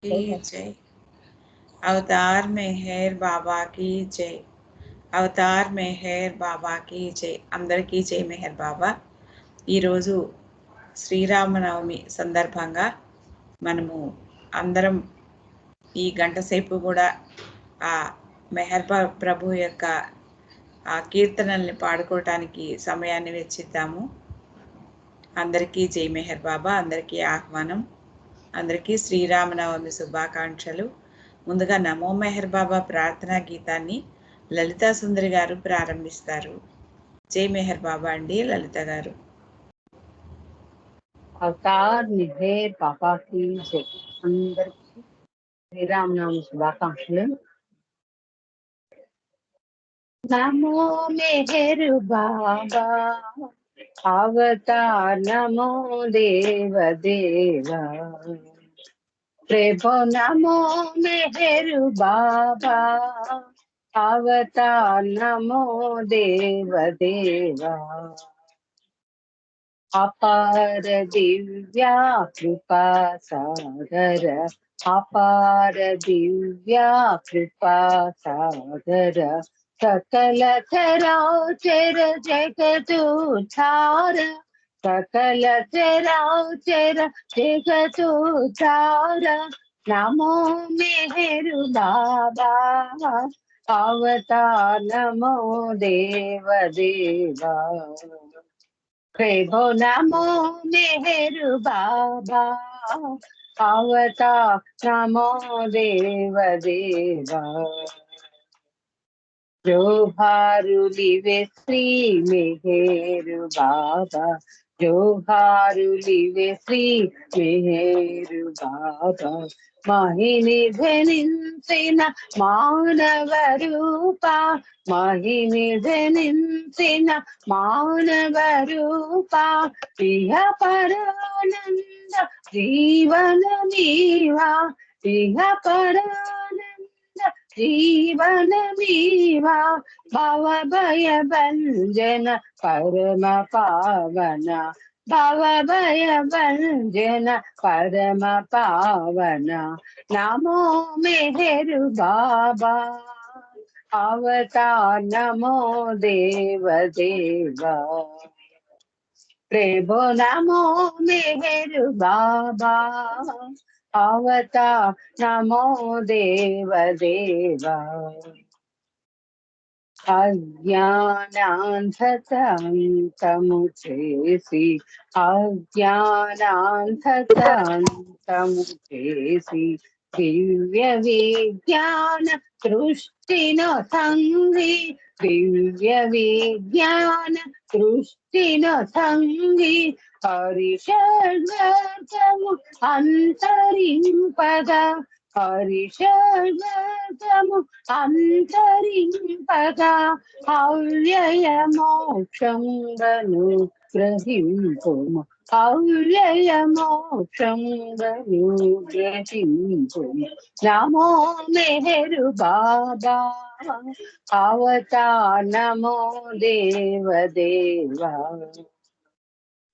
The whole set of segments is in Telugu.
की जय। अवतार मेहर बाबा की जय। అవతార్ మెహర్ బాబాకి జై. అందరికీ జై మెహర్ బాబా. ఈరోజు శ్రీరామనవమి సందర్భంగా మనము అందరం ఈ గంట సేపు కూడా ఆ మెహర్ ప్రభు యొక్క ఆ కీర్తనల్ని పాడుకోవటానికి సమయాన్ని వెచ్చిద్దాము. అందరికీ జై మెహర్ బాబా. అందరికీ ఆహ్వానం. అందరికీ శ్రీరామనవమి శుభాకాంక్షలు. ముందుగా నమో మెహర్ బాబా ప్రార్థనా గీతాన్ని లలితా సుందరి గారు ప్రారంభిస్తారు. జై మెహర్ బాబా అండి లలిత గారు. అవతార్ మెహర్ బాబాకి జై. అందరికీ శ్రీరామనవమి శుభాకాంక్షలు. నమో మెహర్ బాబా అవతార్ నమో దేవ దేవా ప్రభు నమో మెహర్ బాబా అవతార్ నమో దేవ దేవా అపార దివ్యా కృపా సాగర అపార దివ్యా కృపా సాగర సకల చరాచర జగదుధార సకల చరాచర జగదుధార నమో మెహరు బాబా అవతార్ నమో దేవ దేవా ప్రభు నమో మెహరు బాబా అవతార్ నమో దేవ దేవా జోహారులివే శ్రీ మెహరు బాబా జోహారులివే శ్రీ మెహరు బాబా మహిని ధనించిన మానవ రూప మహిని ధనించిన మానవ రూప ప్రియ పరానంద జీవన నీవా ప్రియ పరానంద జీవన మీవా భవ భయ భంజన పరమ పావన భవ భయ భంజన పరమ పావన నమో మెహరు బాబా అవతార్ నమో దేవ దేవా ప్రభు నమో మెహరు బాబా అవతార్ నమో దేవ దేవా అజ్ఞానాంధతంతము చేసి అజ్ఞానాంధతంతము చేసి దివ్య విజ్ఞాన సృష్టిను సంగి దివ్య విజ్ఞాన సృష్టిను సంగి హరిషర్గము అంతరింపగా హరిషర్గము అంతరింపగా అవ్యయ మోక్షంబను గ్రహింపుము అవ్యయ మోక్షంబను గ్రహింపుము నమో మెహరు బాబా అవతార్ నమో దేవ దేవా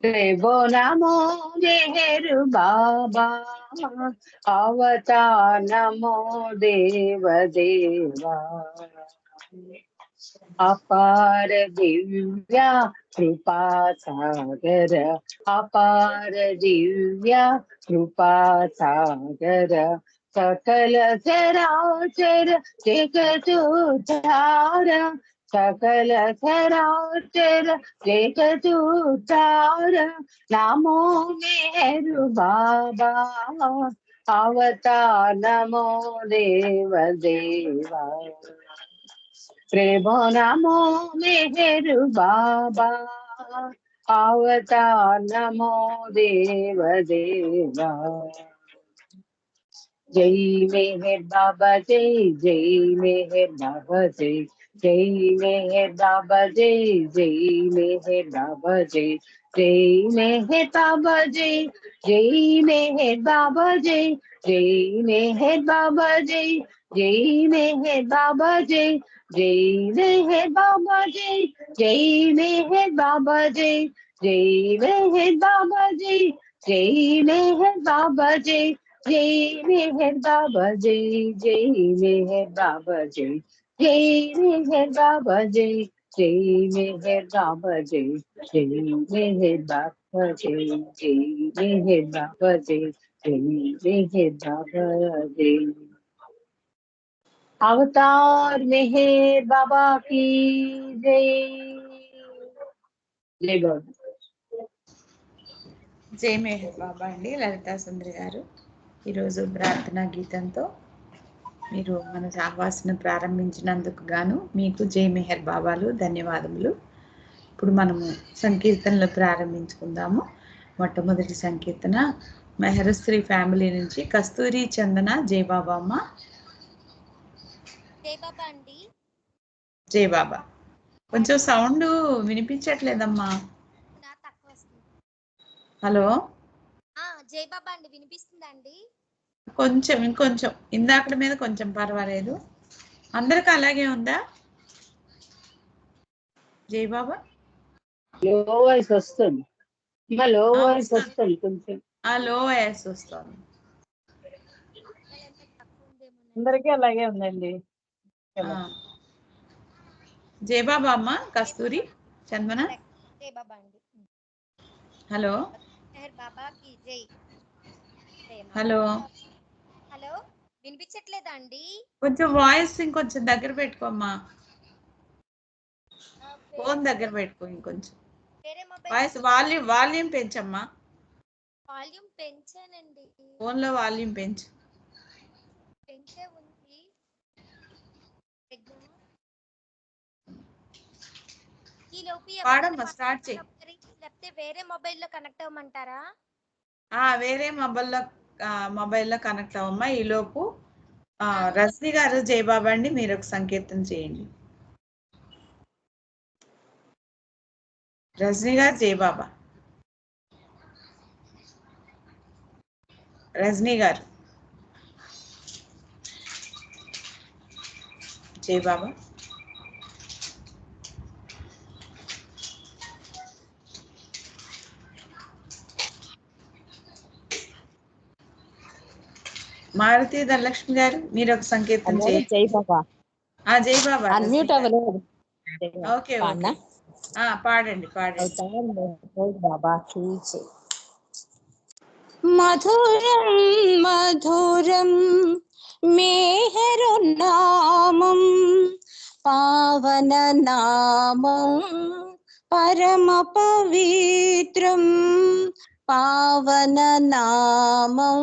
ప్రభు నమో మెహరు బాబా అవతార్ నమో దేవ దేవా అపార దివ్యా కృపా సాగర అపార దివ్యా కృపా సాగర సకల చరాచర జగదుధార సకల చరాచర జగదుధార నమో మెహరు బాబా అవతార్ నమో దేవ దేవా ప్రభు నమో మెహరు బాబా అవతార్ నమో దేవ దేవా జై మెహర్ బాబా జై జై మెహర్ బాబా జై జై మెహర్ బాబా జై జై మెహర్ బాబా జై జై మెహర్ బాబా జై జై మెహర్ బాబా జై జై మెహర్ బాబా జై జై మెహర్ బాబా జై జై మెహర్ బాబా జై జై మెహర్ బాబా జై జై మెహర్ బాబా జై జై మెహర్ బాబా జై जय मेहर बाबा जय मेहर बाबा जय मेहर बाबा जय मेहर बाबा जय मेहर बाबा जय मेहर बाबा जय मेहर बाबा जय। अवतार मेहर बाबा की जय। जय बाबा। జై మెహర్ బాబా అండి లలితా సుందరి గారు. ఈరోజు ప్రార్థనా గీతంతో మీరు మన సహవాసను ప్రారంభించినందుకు గాను మీకు జై మెహర్ బాబాలు ధన్యవాదములు. ఇప్పుడు మనము సంకీర్తనలు ప్రారంభించుకుందాము. మొట్టమొదటి సంకీర్తన మెహరశ్రీ ఫ్యామిలీ నుంచి కస్తూరి చందన జై బాబా అమ్మ. జై బాబా అండి. జై బాబా. కొంచెం సౌండ్ వినిపించట్లేదమ్మా. తక్కువ వస్తుంది. హలో. జై బాబా అండి, వినిపిస్తుందా అండి? కొంచెం ఇంకొంచెం ఇందాక మీద కొంచెం పర్వాలేదు. అందరికి అలాగే ఉందా? జై బాబా. లో వాయిస్ వస్తుంది. లో వాయిస్ వస్తుంది కొంచెం. లో వాయిస్ వస్తుంది. అందరికీ అలాగే ఉందండి. జై బాబా అమ్మ కస్తూరి చందన. జై బాబా అండి. హలో. మెహర్ బాబా కి జై. హలో. హలో, వినిపించట్లేదా అండి? కొంచెం వాయిస్ ఇంకొంచెం దగ్గర పెట్టుకోమ్మా. ఫోన్ దగ్గర పెట్టుకో ఇంకొంచెం. వాయిస్ వాల్యూమ్ పెంచమ్మా. వాల్యూమ్ పెంచానండి. ఫోన్ లో వాల్యూమ్ పెంచు. పెంచే ఉంది. పాడమ్మా, స్టార్ట్ చేయి. లేకపోతే వేరే మొబైల్లో కనెక్ట్ అవ్వమంటారా? వేరే మొబైల్లో కనెక్ట్ అవ్వమ్మా. ఈలోపు రజనీ గారు జై బాబా అండి, మీరు ఒక సంకీర్తన చేయండి. రజనీ గారు జై బాబా. రజనీ గారు జై బాబా. మారుతి ధనలక్ష్మి గారు మీరు ఒక సంకీర్తన చేయండి. జై బాబా. జై బాబా. అన్మ్యూట్ అవ్వలేదు. ఓకే ఓకే, పాడండి పాడండి. బాబా కీ జై. మధురం మధురం మేహరు నామం పావన నామం పరమ పవిత్రం పావన నామం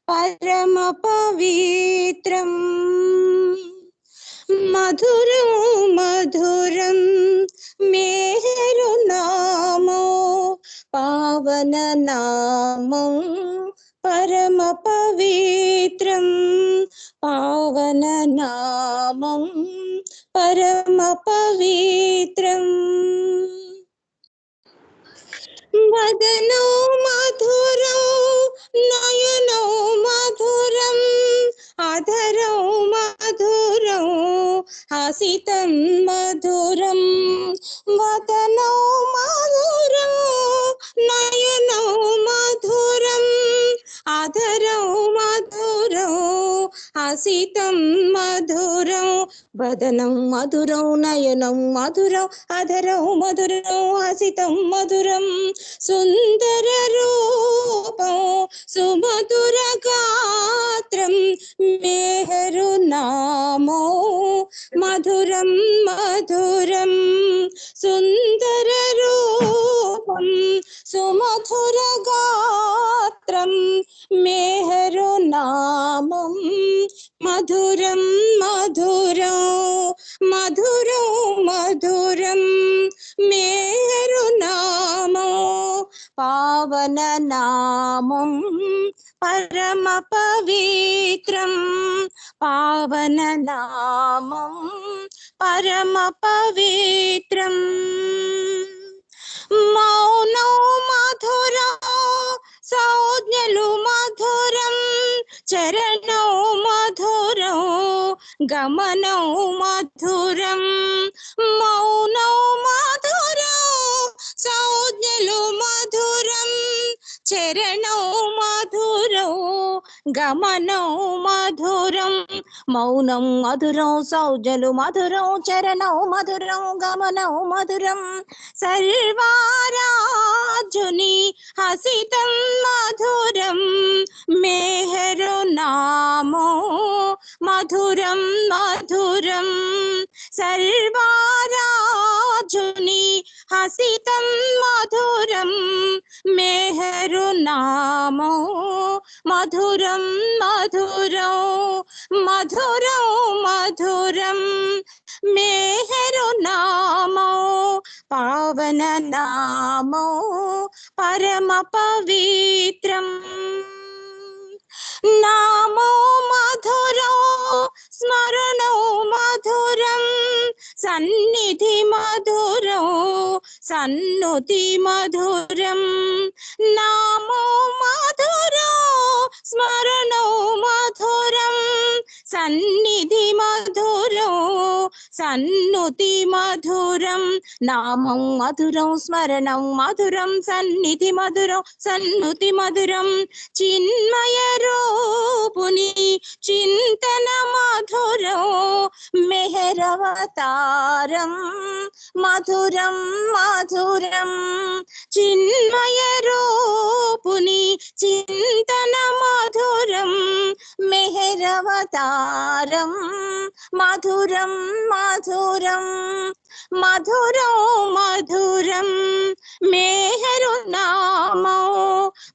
పరమ పవిత్రం మధురం మధురం మేహరు నామో పావన నామం పరమ పవిత్రం పావన నామం పరమ పవిత్రం వదనో మధురం నయనో మధురం అధరో మధురం హసితం మధురం వదనో మధురం నయనో మధురం అధరో మధురం హసితం మధురం వదనం మధురం నయనం మధురం అధరం మధురం హసితం మధురం సుందర రూపం సుమధుర గాత్రం మేహరు నామో మధురం మధురం సుందర రూపం సుమధుర గాత్రం మేహరు నామం మధురం మధురం మధురం మధురం మేరు నామో పావన నామం పరమ పవిత్రం పావన నామం పరమ పవిత్రం మౌనో మధురం సంజ్ఞలు మధురం చరణో మధురం గమనో మధురం మౌనో మధురం సంజ్ఞలు మధురం చరణౌ మధురౌ గమనౌ మధురం మౌనం మధురం సౌజలు మధురం చరణౌ మధురం గమనౌ మధురం సర్వారాజుని హసితం మధురం మేహరు నామో మధురం మధురం సర్వారాజుని హసితం మధురం మేహరు నామో మధురం మధురం మధురం మధురం మేహరు నామో పావన నామో పరమ పవిత్రం నామో మధురం స్మరణో మధురం సన్నిధి మధురం సన్నుతి మధురం నామో మధురం స్మరణో మధురం సన్నిధి మధురం సన్నుతి మధురం నామం మధురం స్మరణం మధురం సన్నిధి మధురం సన్నుతి మధురం చిన్మయ రూపుని చింతన మధురం మెహరవతారం మధురం మధురం చిన్మయ రూపుని చింతన మధురం మెహరవతారం మధురం మధురం మధురం మధురం మేహరు నామో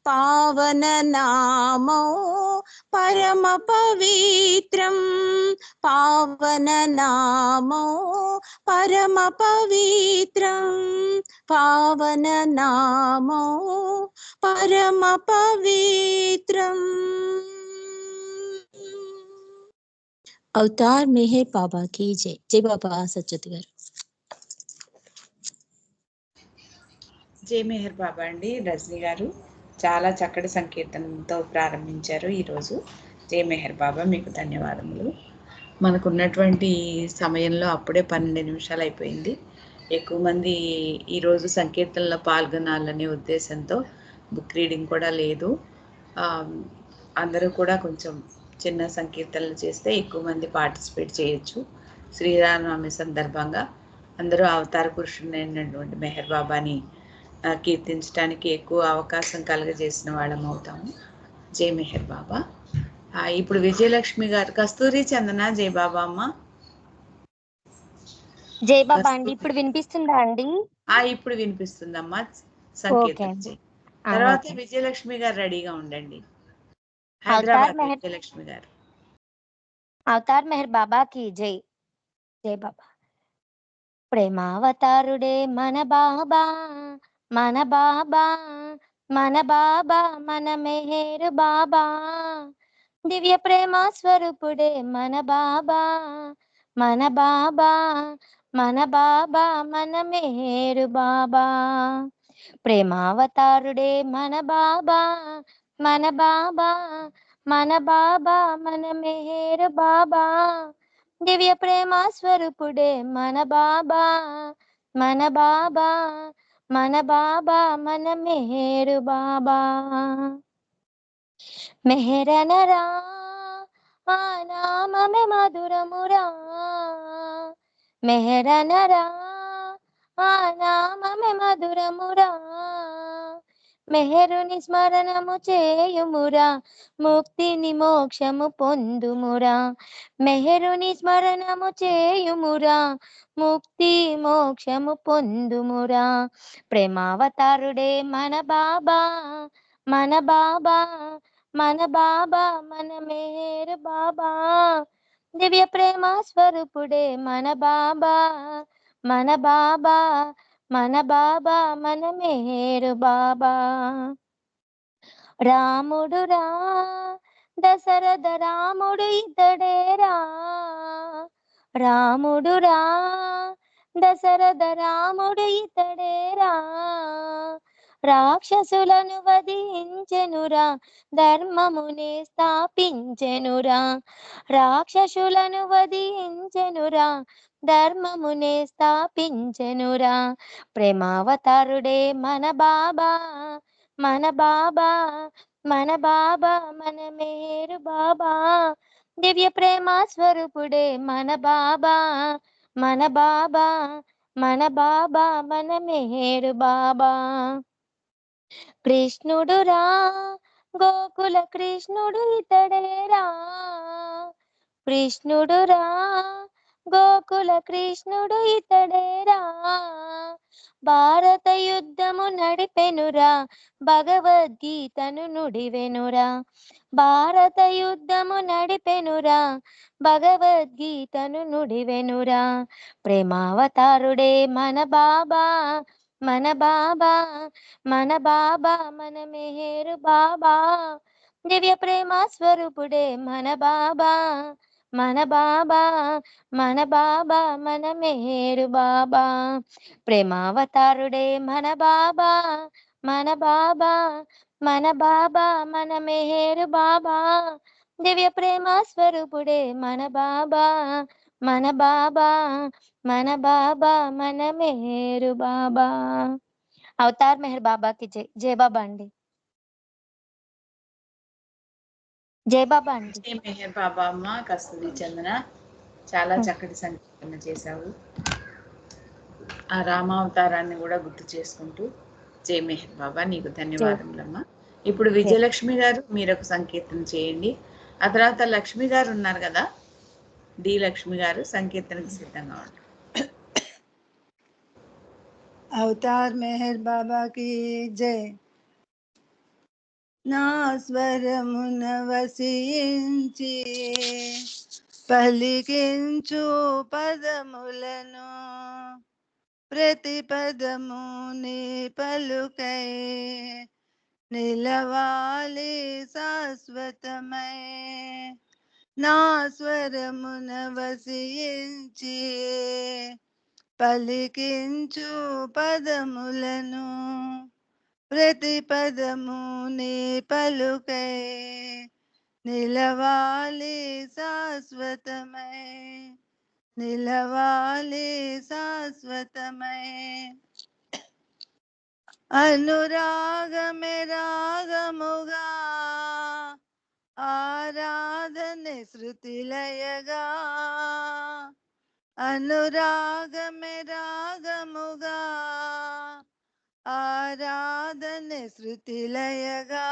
పావన నామో పరమ పవిత్రం పావన నామో పరమ పవిత్రం పావన నామో పరమ పవిత్రం అవతార్ మెహర్ బాబా की जय जय बाबा सच्चित గారు జై మెహర్ బాబా అండి. రజనీ గారు చాలా చక్కటి సంకీర్తనతో ప్రారంభించారు ఈరోజు. జై మెహర్ బాబా, మీకు ధన్యవాదములు. మనకున్నటువంటి సమయంలో అప్పుడే 12 నిమిషాలు అయిపోయింది. ఎక్కువ మంది ఈరోజు సంకీర్తనలో పాల్గొనాలనే ఉద్దేశంతో బుక్ రీడింగ్ కూడా లేదు. అందరూ కూడా కొంచెం చిన్న సంకీర్తనలు చేస్తే ఎక్కువ మంది పార్టిసిపేట్ చేయొచ్చు. శ్రీరామనవమి సందర్భంగా అందరూ అవతార పురుషుడైనటువంటి మెహర్ బాబాని కీర్తించడానికి ఎక్కువ అవకాశం కలుగజేసిన వాళ్ళం అవుతాము. జై మెహర్ బాబా. ఇప్పుడు విజయలక్ష్మి గారు, కస్తూరి చందన, జై బాబా అమ్మ. జై బాబా అండి. ఇప్పుడు వినిపిస్తుందా అండి? ఇప్పుడు వినిపిస్తుందమ్మా. సంకేతం జై. తర్వాత విజయలక్ష్మి గారు రెడీగా ఉండండి. హైదరాబాద్ విజయలక్ష్మి గారు. అవతార్ మెహర్ బాబా కి జై. జై బాబా. ప్రేమావతారుడే మన బాబా, మన బాబా, మన బాబా, మన మెహర్ బాబా. దివ్య ప్రేమ స్వరూపుడే మన బాబా, మన బాబా, మన బాబా, మన మెహర్ బాబా. ప్రేమావతారుడే మన బాబా, మన బాబా, మన బాబా, మన మెహర్ బాబా. దివ్య ప్రేమ స్వరూపుడే మన బాబా, మన బాబా, మన బాబా, మన మెహర్ బాబా. మెహరనరా ఆ నామమే మధురమురా, మెహరనరా ఆ నామమే మధురమురా. మెహరుని స్మరణము చేయుమురా, ముక్తిని మోక్షము పొందుమురా. మెహరుని స్మరణము చేయుమురా, ముక్తి మోక్షము పొందుమురా. ప్రేమావతారుడే మన బాబా, మన బాబా, మన బాబా, మన మెహర్ బాబా. దివ్య ప్రేమ స్వరూపుడే మన బాబా, మన బాబా, మన బాబా, మన మెహర్ బాబా. రాముడురా దశరథ రాముడు ఇతడేరా, రాముడురా దశరథ రాముడు ఇతడేరా. రాక్షసులను వధించెనురా, ధర్మమునే స్థాపించెనురా. రాక్షసులను వధించెనురా, ధర్మమునే స్థాపించెనురా. ప్రేమావతారుడే మన బాబా, మన బాబా మన బాబా మన మేరు బాబా దివ్య ప్రేమ స్వరూపుడే మన బాబా మన బాబా మన బాబా మన మేరు బాబా. కృష్ణుడురా గోకుల కృష్ణుడు ఇతడేరా కృష్ణుడురా గోకుల కృష్ణుడు ఇతడేరా భారత యుద్ధము నడిపెనురా భగవద్గీతను నుడివెనురా భారత యుద్ధము నడిపెనురా భగవద్గీతను నుడివెనురా ప్రేమావతారుడే మన బాబా మన బాబా మన బాబా మన మెహరు బాబా దివ్య ప్రేమ స్వరూపుడే మన బాబా మన బాబా మన బాబా మన మెహరు బాబా ప్రేమావతారుడే మన బాబా మన బాబా మన బాబా మన మెహరు బాబా దివ్య ప్రేమ స్వరూపుడే మన బాబా మన బాబా మన బాబా మన మెహరు బాబా. అవతార్ మెహర్ బాబాకి జై. జై బాబా అండి. జై బాబా అండి. జై మెహర్ బాబా అమ్మ. కస్తూరి చందన, చాలా చక్కటి సంకీర్తన చేశావు. ఆ రామావతారాన్ని కూడా గుర్తు చేసుకుంటూ జై మెహర్ బాబా, నీకు ధన్యవాదములమ్మా. ఇప్పుడు విజయలక్ష్మి గారు మీరు ఒక సంకీర్తన చేయండి. ఆ తర్వాత లక్ష్మి గారు ఉన్నారు కదా, డి లక్ష్మి గారు సంకీర్తనకు సిద్ధంగా ఉంటారు. అవతార్ మెహర్ బాబా की जय. నా స్వరమున వసించి పలికించు పదములను ప్రతి పదము నీ పలుకై నిలవాలి శాశ్వతమై. నా స్వరమున వసించి పలికించు పదములను ప్రతి పదము నీ పలుకై నిలవాలి శాశ్వతమై నిలవాలి శాశ్వతమై. అనురాగమే రాగముగా ఆరాధనే శృతిలయగా అనురాగమే రాగముగా ఆరాధనే శృతిలయగా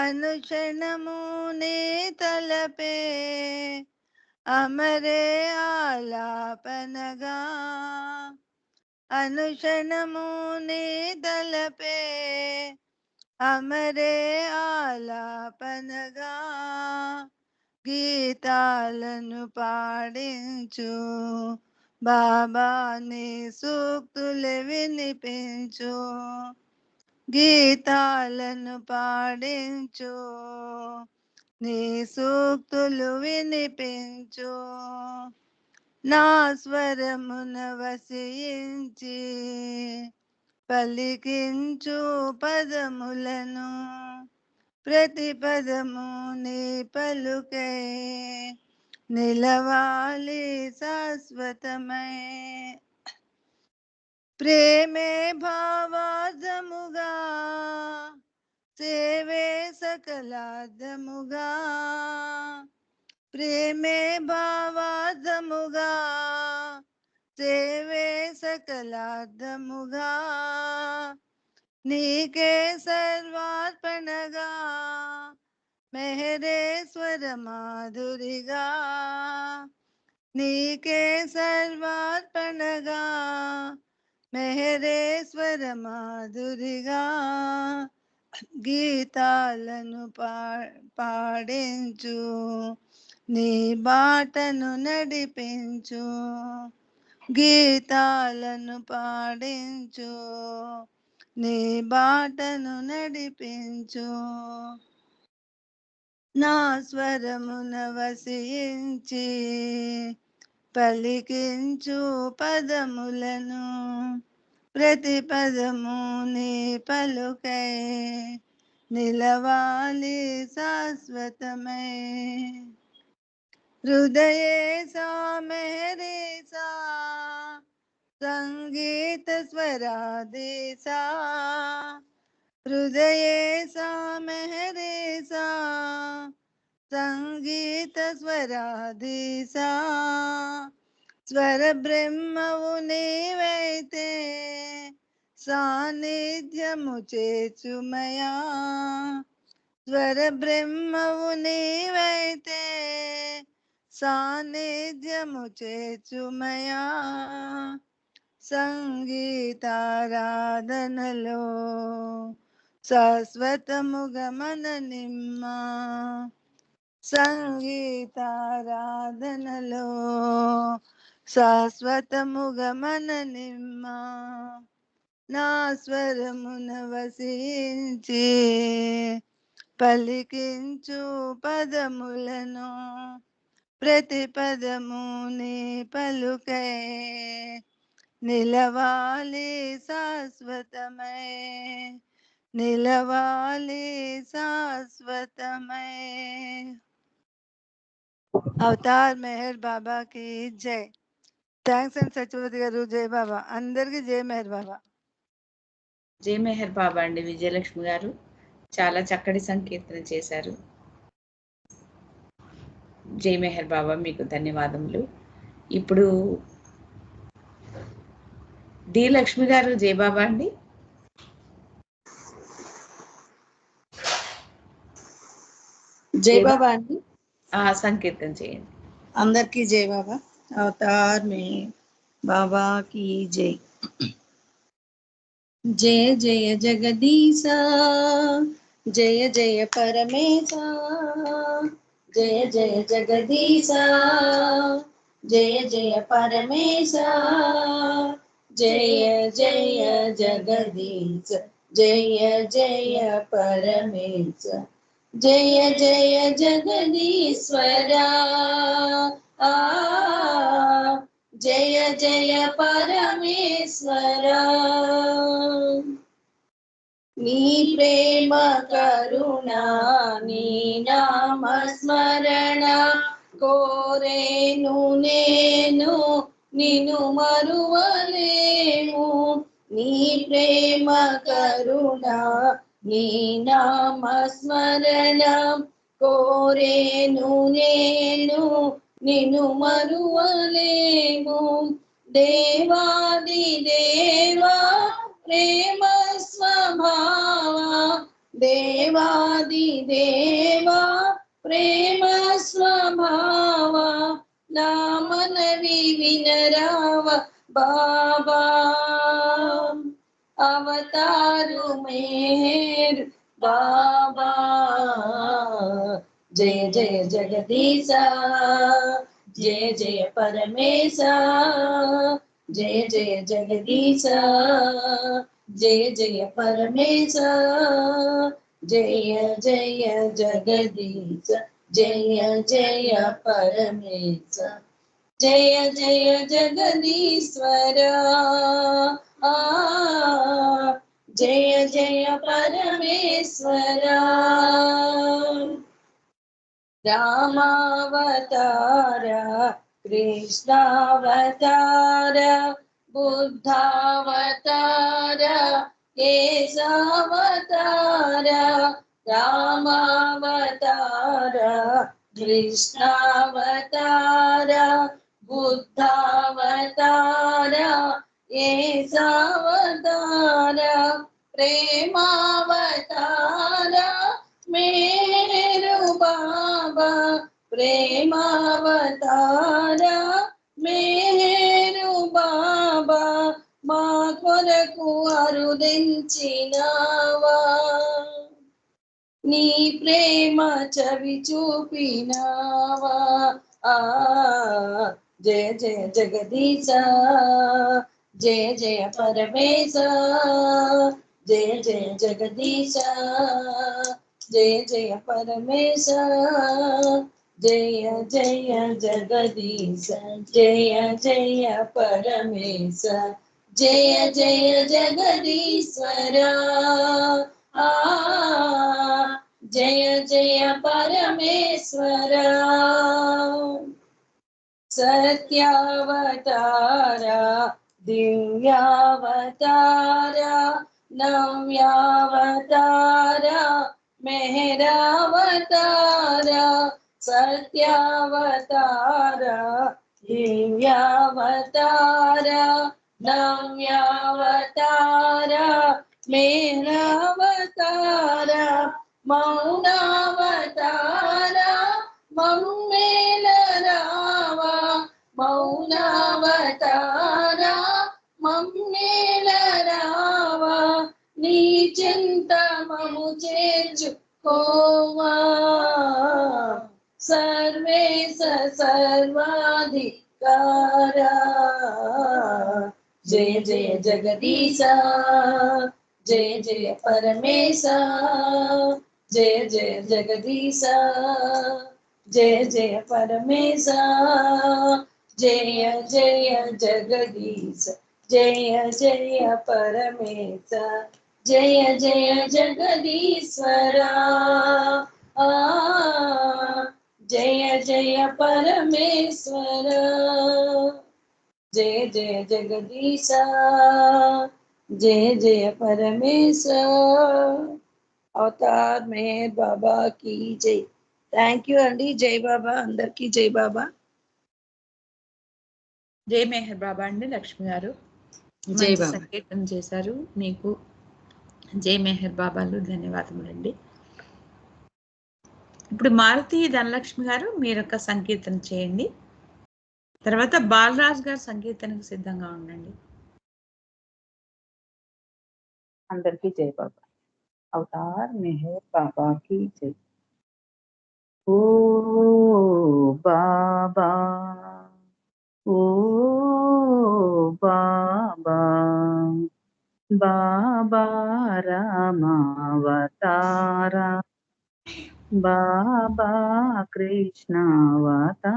అనుక్షణము నీ తలపే అమరే ఆలాపనగా అనుక్షణము నీ తలపే అమరే ఆలాపనగా గీతాలను పాడించు బాబా నీ సూక్తులు వినిపించు గీతాలను పాడించు నీ సూక్తులు వినిపించు నా స్వరమున వసించి పలికించు పదములను ప్రతి పదము నీ పలుకై నిలవాలి శాశ్వతమై. ప్రేమే భావార్థముగా సేవే సకలార్థముగా ప్రేమే భావార్థముగా సేవే సకలార్థముగా నీకే సర్వార్పణగా మెహరేశ్వర మాధురిగా నీకే సర్వార్పణగా మెహరేశ్వర మాధురిగా గీతాలను పాడించు నీ బాటను నడిపించు గీతాలను పాడించు నీ బాటను నడిపించు. నా స్వరమున వసించి పలికించు పదములను ప్రతి పదము నీ పలుకై నిలవాలి శాశ్వతమై. హృదయేశా మెహరేశా సంగీత స్వరాదేశా हृदये सा मेहरे सा संगीत स्वराधीसा స్వర బ్రహ్మవు నీవైతే సాన్నిధ్యము చేచుమయా స్వర బ్రహ్మవు నీవైతే సాన్నిధ్యము చేచుమయా సంగీతారాధనలో శాశ్వతముగా మన నిమ్మ సంగీతారాధనలో శాశ్వతముగా మన నిమ్మ నా స్వరమున వసించి పలికించు పదములను ప్రతి పదము నీ పలుకై నిలవాలి శాశ్వతమై నిలవాలి శాశ్వతమై అవతార్ మెహర్ బాబా की जय థ్యాంక్స్ అండ్ సత్యవతి గారు జై బాబా అందరికి జై మెహర్ బాబా జై మెహర్ బాబా అండి విజయలక్ష్మి గారు చాలా చక్కటి సంకీర్తన చేశారు జై మెహర్ బాబా మీకు ధన్యవాదములు ఇప్పుడు డి లక్ష్మి గారు జై బాబా అండి జై బాబా అండి సంకీర్తన చేయండి అందరికీ జై బాబా అవతార్ మే బాబా की जय जय जय जगदीशा जय जय परमेशा जय जय जगदीशा जय जय परमेशा जय जय जगदीश जय जय परमेश जय जय जगदीश्वरा जय जय परमेश्वरा नी प्रेम करुणा नी नाम स्मरण कोरेनु नेनु निनु मरुवलेमु नी प्रेम करुणा नी नाम स्मरण कोरेनु नेनु నిను మరువలేము దేవాది దేవా ప్రేమ స్వభావ దేవాది దేవా ప్రేమ స్వభావ నా మనవి వినరావ బాబా అవతారు మేర్ బాబా जय जय जगदीशा जय जय परमेशा जय जय जगदीशा जय जय परमेशा जय जय जगदीश जय जय परमेश जय जय जगदीश्वरा जय जय परमेश्वरा रामावतार कृष्णावतार बुद्धावतार केशवावतार रामावतार कृष्णावतार बुद्धावतार केशवावतार प्रेमावतार मेरु बाबा प्रेमावतार मेरु बाबा మా కొరకు అరుదించినావా నీ ప్రేమ చవి చూపినావా జయ జయ జగదీశ జయ జయ పరమేశ జయ జయ జగదీశ जय जय परमेश जय जय जगदीश जय जय परमेश जय जय जगदीश्वर जय जय परमेश्वर सत्यावतार दिव्यावतार नव्यावतार मेहरावतार सत्यावतार दिव्यावतार नव्यावतार मेहरावतार मौनावतार मम्मेल रावा मौनावतार मम्मेल रावा నీ చింత మము చేర్చుకోవా సర్వేశ సర్వాధికార జయ జయ జగదీశ జయ జయ పరమేశ జయ జయ జగదీశ జయ జయ పరమేశ జయ జయ జగదీశ జయ జయ పరమేశ జయ జయ జగదీశ్వరా జయ జయ పరమేశ్వర జయ జయ జగదీశ జయ జయ పరమేశ్వర అవతార్ మెహర్ బాబా की జై థ్యాంక్ యూ అండి జై బాబా అందరికీ జై బాబా జై మెహర్ బాబా అండి లక్ష్మి గారు జై మంచి బాబా సంకీర్తన చేశారు మీకు జై మెహర్ బాబాలు ధన్యవాదములండి ఇప్పుడు మారుతి ధనలక్ష్మి గారు మీరు ఒక సంకీర్తన చేయండి తర్వాత బాలరాజ్ గారు సంకీర్తనకు సిద్ధంగా ఉండండి అందరికీ జై బాబా అవతార్ మెహర్ బాబా की జై ఓ బాబా ఓ బాబా బాబా రామావతార బాబా కృష్ణావతార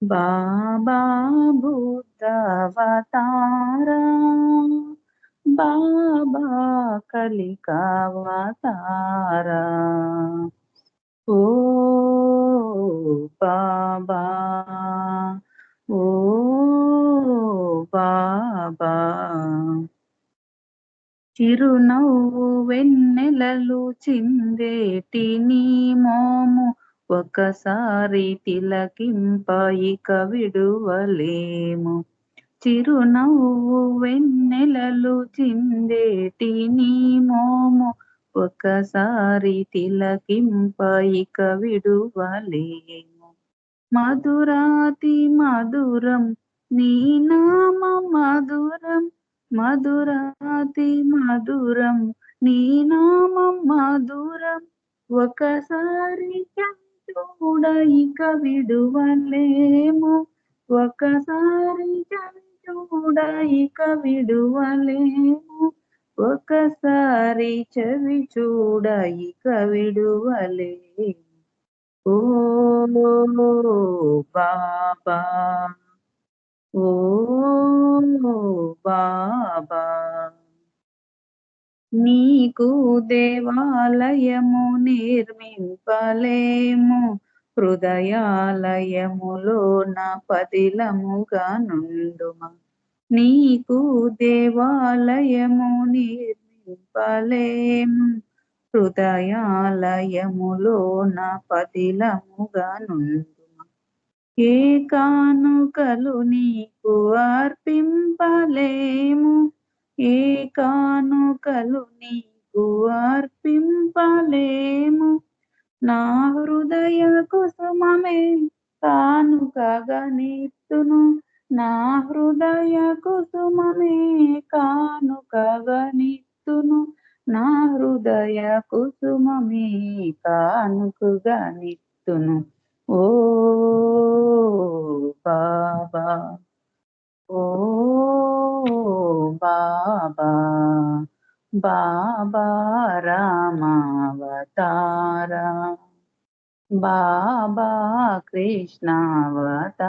బాబా బుద్ధవతార బాబా కలికావతార ఓ బాబా ఓ బాబా చిరునవ్వు వెన్నెలలు చిందేటి నీ మోము ఒకసారి తిలకింప ఇక విడువలేము చిరునవ్వు వెన్నెలలు చిందేటి నీ మోము ఒకసారి తిలకింప ఇక విడువలేము మధురాతి మధురం నీ నామ మధురం మధురాతి మధురం నీ నామం మధురం ఒకసారి చూడ ఇక విడువలేము ఒకసారి చూడ ఇక విడువలేము ఒకసారి చెవి చూడ ఇక విడువలేము ఓ బాబా ఓ బాబా నీకు దేవాలయము నిర్మింపలేము హృదయాలయములో నా పదిలముగా నుండుమా నీకు దేవాలయము నిర్మింపలేము హృదయాలయములో నా పదిలముగా నుండుమా ఏ కానుకలు నీకు అర్పింపలేము ఏ కానుకలు నీకు అర్పింపలేము నా హృదయ కుసుమమే కానుకగా నీతును నా హృదయ కుసుమమే కానుకగా నీతును నా హృదయ కుసుమమే కానుకగా నీతును ఓ బాబా ఓ బాబా బాబా రామావతార బాబా కృష్ణావతార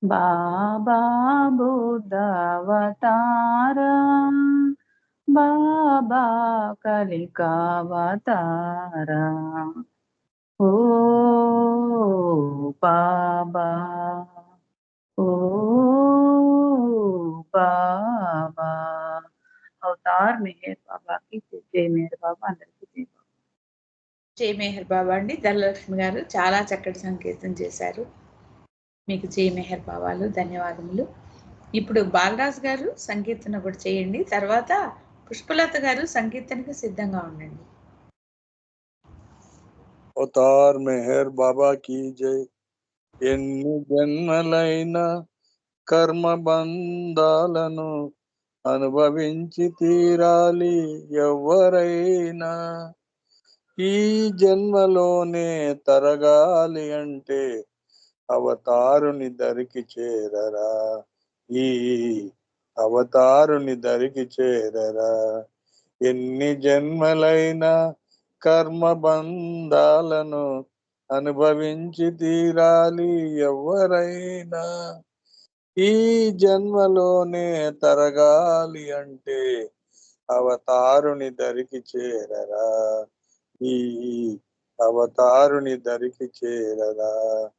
బాబా బుద్ధవతార బాబా కలికావతార ఓ బాబా ఓ బాబా అవతార్ మెహర్ బాబాకి జై మెహర్ బాబా. అందరికీ జై బాబా. జై మెహర్ బాబా అండి. ధనలక్ష్మి గారు చాలా చక్కటి సంకేతం చేశారు. మీకు జై మెహర్ బాబాలు, ధన్యవాదములు. ఇప్పుడు బాలరాజు గారు సంకీర్తన కూడా చేయండి. తర్వాత పుష్పలత గారు సంకీర్తనకు సిద్ధంగా ఉండండి. అవతార్ మెహర్ బాబా కీ జై. ఎన్ని జన్మలైన కర్మ బంధాలను అనుభవించి తీరాలి ఎవరైనా. ఈ జన్మలోనే తరగాలి అంటే అవతారుని దరికి చేరరా. ఈ అవతారుని దరికి చేరరా. ఎన్ని జన్మలైన కర్మ బంధాలను అనుభవించి తీరాలి ఎవరైనా. ఈ జన్మలోనే తరగాలి అంటే అవతారుని దరికి చేరరా. ఈ అవతారుని దరికి చేరరా.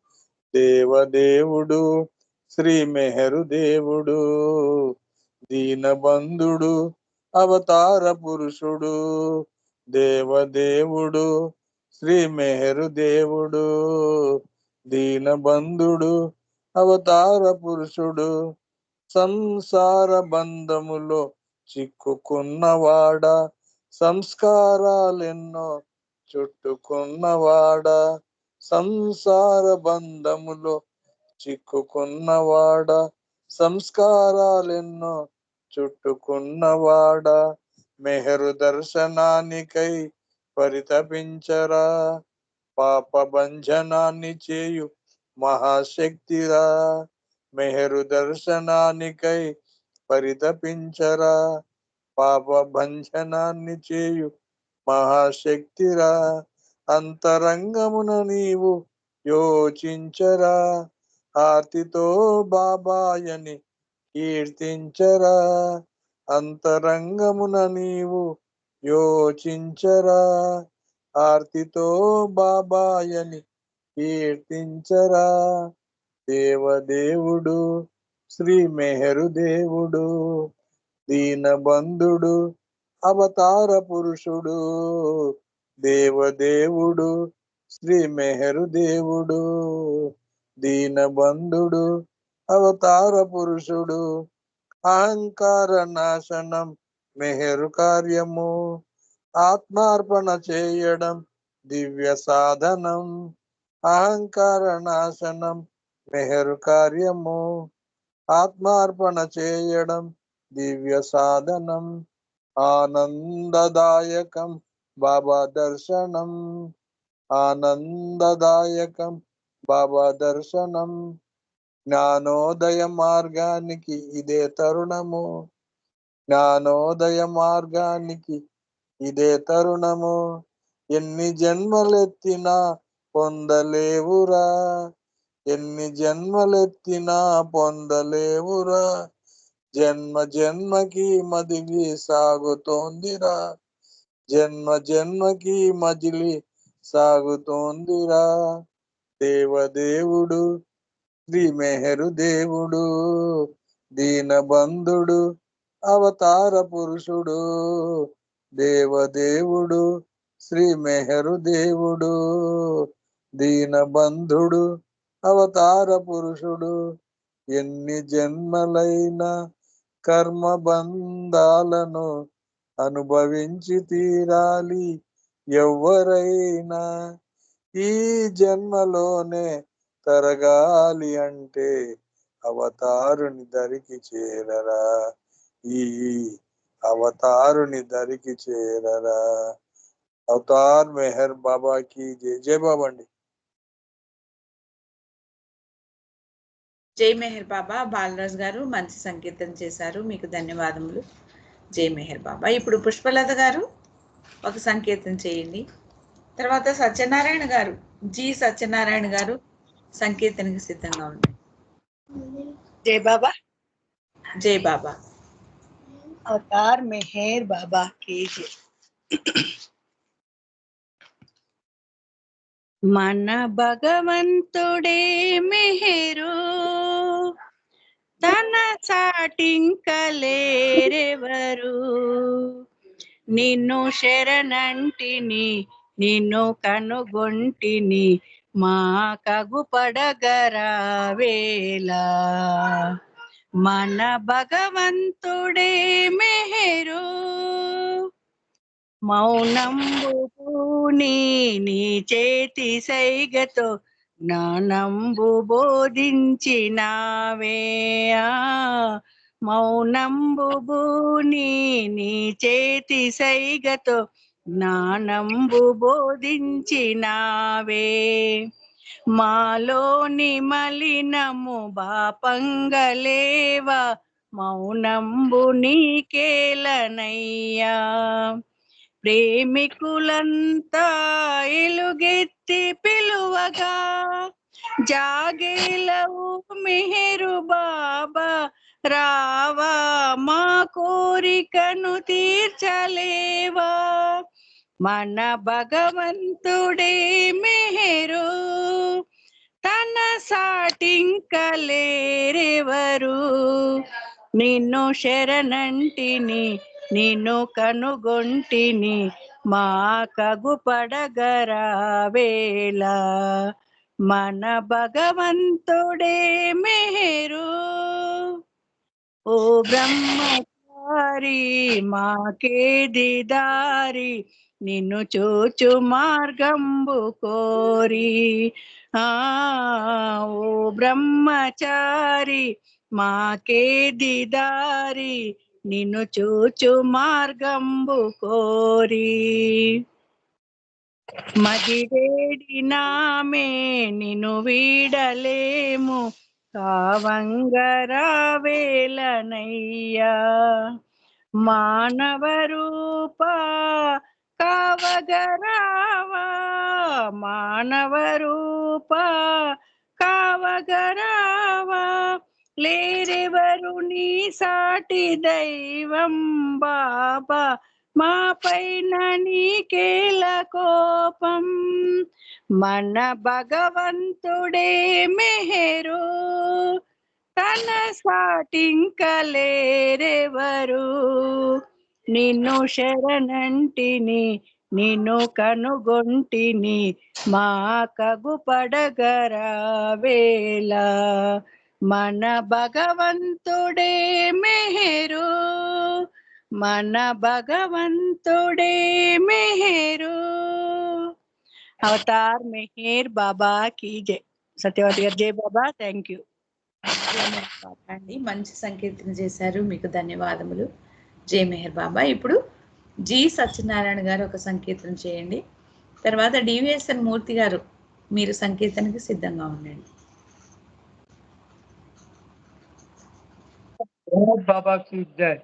దేవదేవుడు శ్రీ మెహరు దేవుడు, దీనబంధుడు అవతార పురుషుడు. దేవదేవుడు శ్రీ మెహరు దేవుడు, దీనబంధుడు అవతార పురుషుడు. సంసార బంధములో చిక్కుకున్నవాడ, సంస్కారాలెన్నో చుట్టుకున్నవాడ. సంసార బంధములో చిక్కుకున్నవాడ, సంస్కారాలెన్నో చుట్టుకున్నవాడ. మెహరు దర్శనానికై పరితపించరా. పాప భంజనాన్ని చేయు మహాశక్తిరా. మెహరు దర్శనానికై పరితపించరా. పాప భంజనాన్ని చేయు మహాశక్తిరా. అంతరంగమున నీవు యోచించరా. ఆర్తితో బాబాయని కీర్తించరా. అంతరంగమున నీవు యోచించరా. ఆర్తితో బాబాయని కీర్తించరా. దేవదేవుడు శ్రీ మెహరు దేవుడు, దీనబంధుడు అవతార పురుషుడు. దేవదేవుడు శ్రీ మెహరు దేవుడు, దీనబంధుడు అవతార పురుషుడు. అహంకార నాశనం మెహరు కార్యము, ఆత్మార్పణ చేయడం దివ్య సాధనం. అహంకార నాశనం మెహరు కార్యము, ఆత్మార్పణ చేయడం దివ్య సాధనం. ఆనందదాయకం బాబా దర్శనం, ఆనందదాయకం బాబా దర్శనం. జ్ఞానోదయ మార్గానికి ఇదే తరుణము, జ్ఞానోదయ మార్గానికి ఇదే తరుణము. ఎన్ని జన్మలెత్తినా పొందలేవురా. ఎన్ని జన్మలెత్తినా పొందలేవురా. జన్మ జన్మకి మదిలి సాగుతోందిరా. జన్మ జన్మకి మజిలి సాగుతోందిరా. దేవదేవుడు శ్రీ మెహరు దేవుడు, దీనబంధుడు అవతార పురుషుడు. దేవదేవుడు శ్రీ మెహరు దేవుడు, దీనబంధుడు అవతార పురుషుడు. ఎన్ని జన్మలైన కర్మ బంధాలను అనుభవించి తీరాలి ఎవరైనా. ఈ జన్మలోనే తరగాలి అంటే అవతారుని దరికి చేరరా. ఈ అవతారుని దరికి చేరరా. అవతార్ మెహర్ బాబాకి జై. జై బాబా అండి. జై మెహర్ బాబా. బాలరాజు గారు మంచి సంకీర్తన చేశారు, మీకు ధన్యవాదములు. జై మెహర్ బాబా. ఇప్పుడు పుష్పలత గారు ఒక సంకీర్తన చేయండి. తర్వాత సత్యనారాయణ గారు, జి సత్యనారాయణ గారు సంకీర్తనకి సిద్ధంగా ఉండండి. जय बाबा। జై బాబా. अवतार मेहर बाबा की जय। మన భగవంతుడే మెహరు, తన సాటింకలేరెవరు. నిన్ను శరణంటిని నిన్ను కనుగొంటిని మా కగు పడగరావేలా మన భగవంతుడే మెహరు మౌనంబుని నీ చేతి సైగతో జ్ఞానంబు బోధించినావే మౌనంబుని నీ చేతి సైగతో జ్ఞానంబు బోధించినావే మాలోని మలినము బాపంగలేవా మౌనంబు నీకేలనయ్యా ప్రేమికులంతా ఎలుగెత్తి పిలువగా జాగేలవు మెహరు బాబా రావా మా కోరికను తీర్చలేవా మన భగవంతుడే మెహరు తన సాటింకలేరెవరు నిన్ను శరణంటిని నిన్ను కనుగొంటిని మా కగు పడగరావేలా మన భగవంతుడే మెహరు ఓ బ్రహ్మచారి మాకేది దారి నిన్ను చూచు మార్గంబు కోరి ఓ బ్రహ్మచారి మాకేది దారి నిన్ను చూచు మార్గంబు కోరి మదివేడినామే నిన్ను వీడలేము కావంగరావేలనయ్యా మానవ రూప కావగరావా మానవ రూప కావగరావా లేరెవరు నీ సాటి దైవం బాబా మా పైన నీకేల కోపం మన భగవంతుడే మెహరు తన సాటింకలేరెవరు నిన్ను శరణంటిని నిన్ను కనుగొంటిని మా కగు పడగరావేలా మన భగవంతుడే మెహరు మన భగవంతుడే మెహరు అవతార్ మెహర్ బాబా కీ జై సత్యవతి గారు జై బాబా థ్యాంక్ యూ అండి మంచి సంకీర్తన చేశారు మీకు ధన్యవాదములు జై మెహర్ బాబా ఇప్పుడు జి సత్యనారాయణ గారు ఒక సంకీర్తన చేయండి తర్వాత డివిఎస్ఎన్ మూర్తి గారు మీరు సంకీర్తనకి సిద్ధంగా ఉండండి బాబా की जय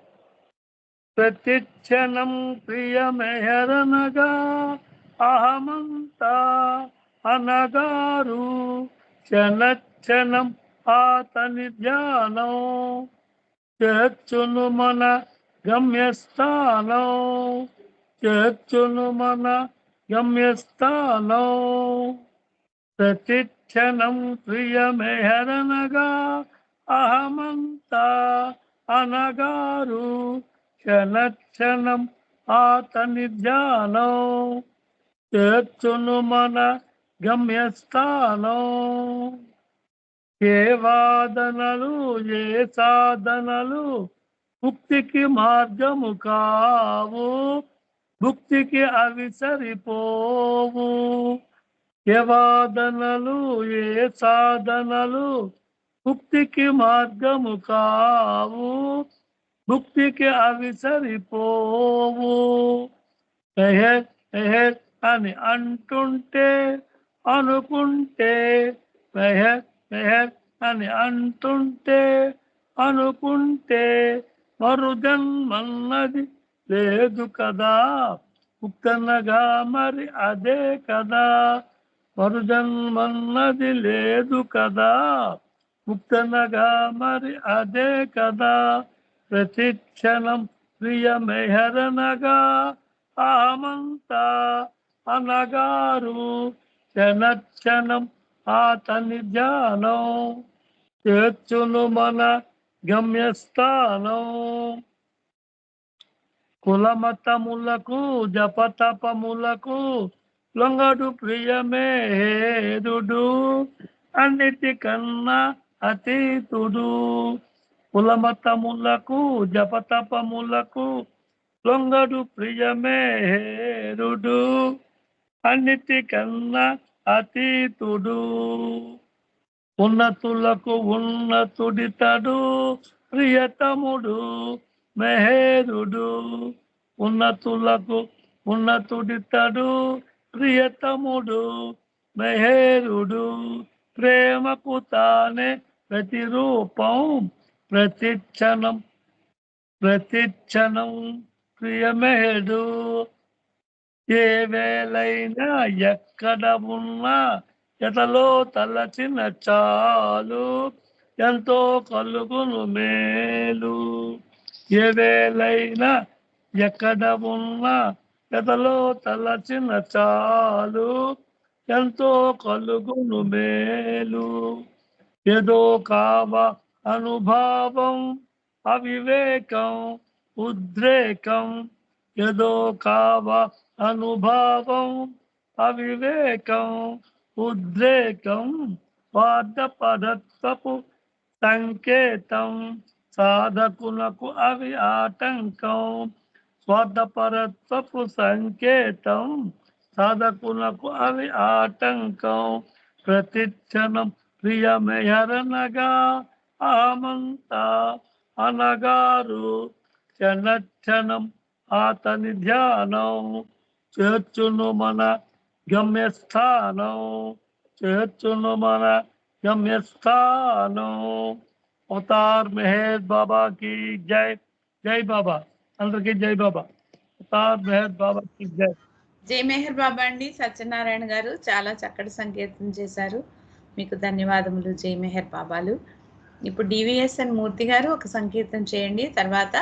ప్రతిక్షణం ప్రియ మెహరనగా అహమంతా అనగారు క్షణక్షణం ఆతని ధ్యానం చేర్చును మన గమ్యస్థానం చేర్చును మన గమ్యస్థానం ప్రతిక్షణం ప్రియ మెహరనగా అహమంతా అనగారు క్షణక్షణం ఆతని ధ్యానం చేర్చును మన గమ్యస్థానం ఏ వాదనలు ఏ సాధనలు ముక్తికి మార్గము కావు భుక్తికి అవి సరిపోవు ఏ వాదనలు ఏ సాధనలు ముక్తికి మార్గము కావు భుక్తికి అవి సరిపోవు మెహర్ మెహర్ అని అంటుంటే అనుకుంటే మెహర్ మెహర్ అని అంటుంటే అనుకుంటే మరుజన్మన్నది లేదు కదా ముక్తనగా మరి అదే కదా మరుజన్మన్నది లేదు కదా ముక్తనగా మరి అదే కదా ప్రతిక్షణం ప్రియ మెహరనగా అహమంతా అనగారు క్షణక్షణం ఆతని ధ్యానం చేర్చును మన గమ్యస్థానం కులమతములకు జపతపములకు లొంగడు ప్రియమే హేరుడు అన్నిటికన్నా అతీతుడు. కులమతములకు జపతపములకు లొంగడు ప్రియమే హేరుడు అన్నిటికన్నా అతీతుడు. ఉన్నతులకు ఉన్నతుడితడు ప్రియతముడు మెహేరుడు. ఉన్నతులకు ఉన్నతుడితడు ప్రియతముడు మెహేరుడు. ప్రేమకు తానే ప్రతిరూపం ప్రతిక్షణం ప్రియమేడు. ఏ వేళైనా ఎక్కడ ఉన్నా ఎతలో తలచిన చాలు ఎంతో కలుగును మేలు. ఏ వేళైనా ఎక్కడ ఉన్నా ఎతలో తలచిన చాలు ఎంతో కలుగును మేలు. ఏదో కావ అనుభావం అవివేకం ఉద్రేకం. ఏదో కావ అనుభావం అవివేకం ఉద్రేకం. స్వార్థపరత్వపు సంకేతం సాధకునకు అవి ఆటంకం. స్వార్థపరత్వపు సంకేతం సాధకునకు అవి ఆటంకం. ప్రతిక్షణం ప్రియమెహరనగా అహమంతా అనగారు. క్షణక్షణం అతని ధ్యానం చేర్చును మన గమ్యస్థానం. చేర్చును మన గమ్యస్థానం. అవతార్ మెహర్ బాబా की జై. జై బాబా. అందరికీ జై బాబా. అవతార్ మెహర్ బాబా की జై. జై మెహర్ బాబా అండి. సత్యనారాయణ గారు చాలా చక్కటి సంకీర్తన చేశారు. మీకు ధన్యవాదములు జై మెహర్ బాబాలు. ఇప్పుడు డివిఎస్ఎన్ మూర్తి గారు ఒక సంకీర్తన చేయండి. తర్వాత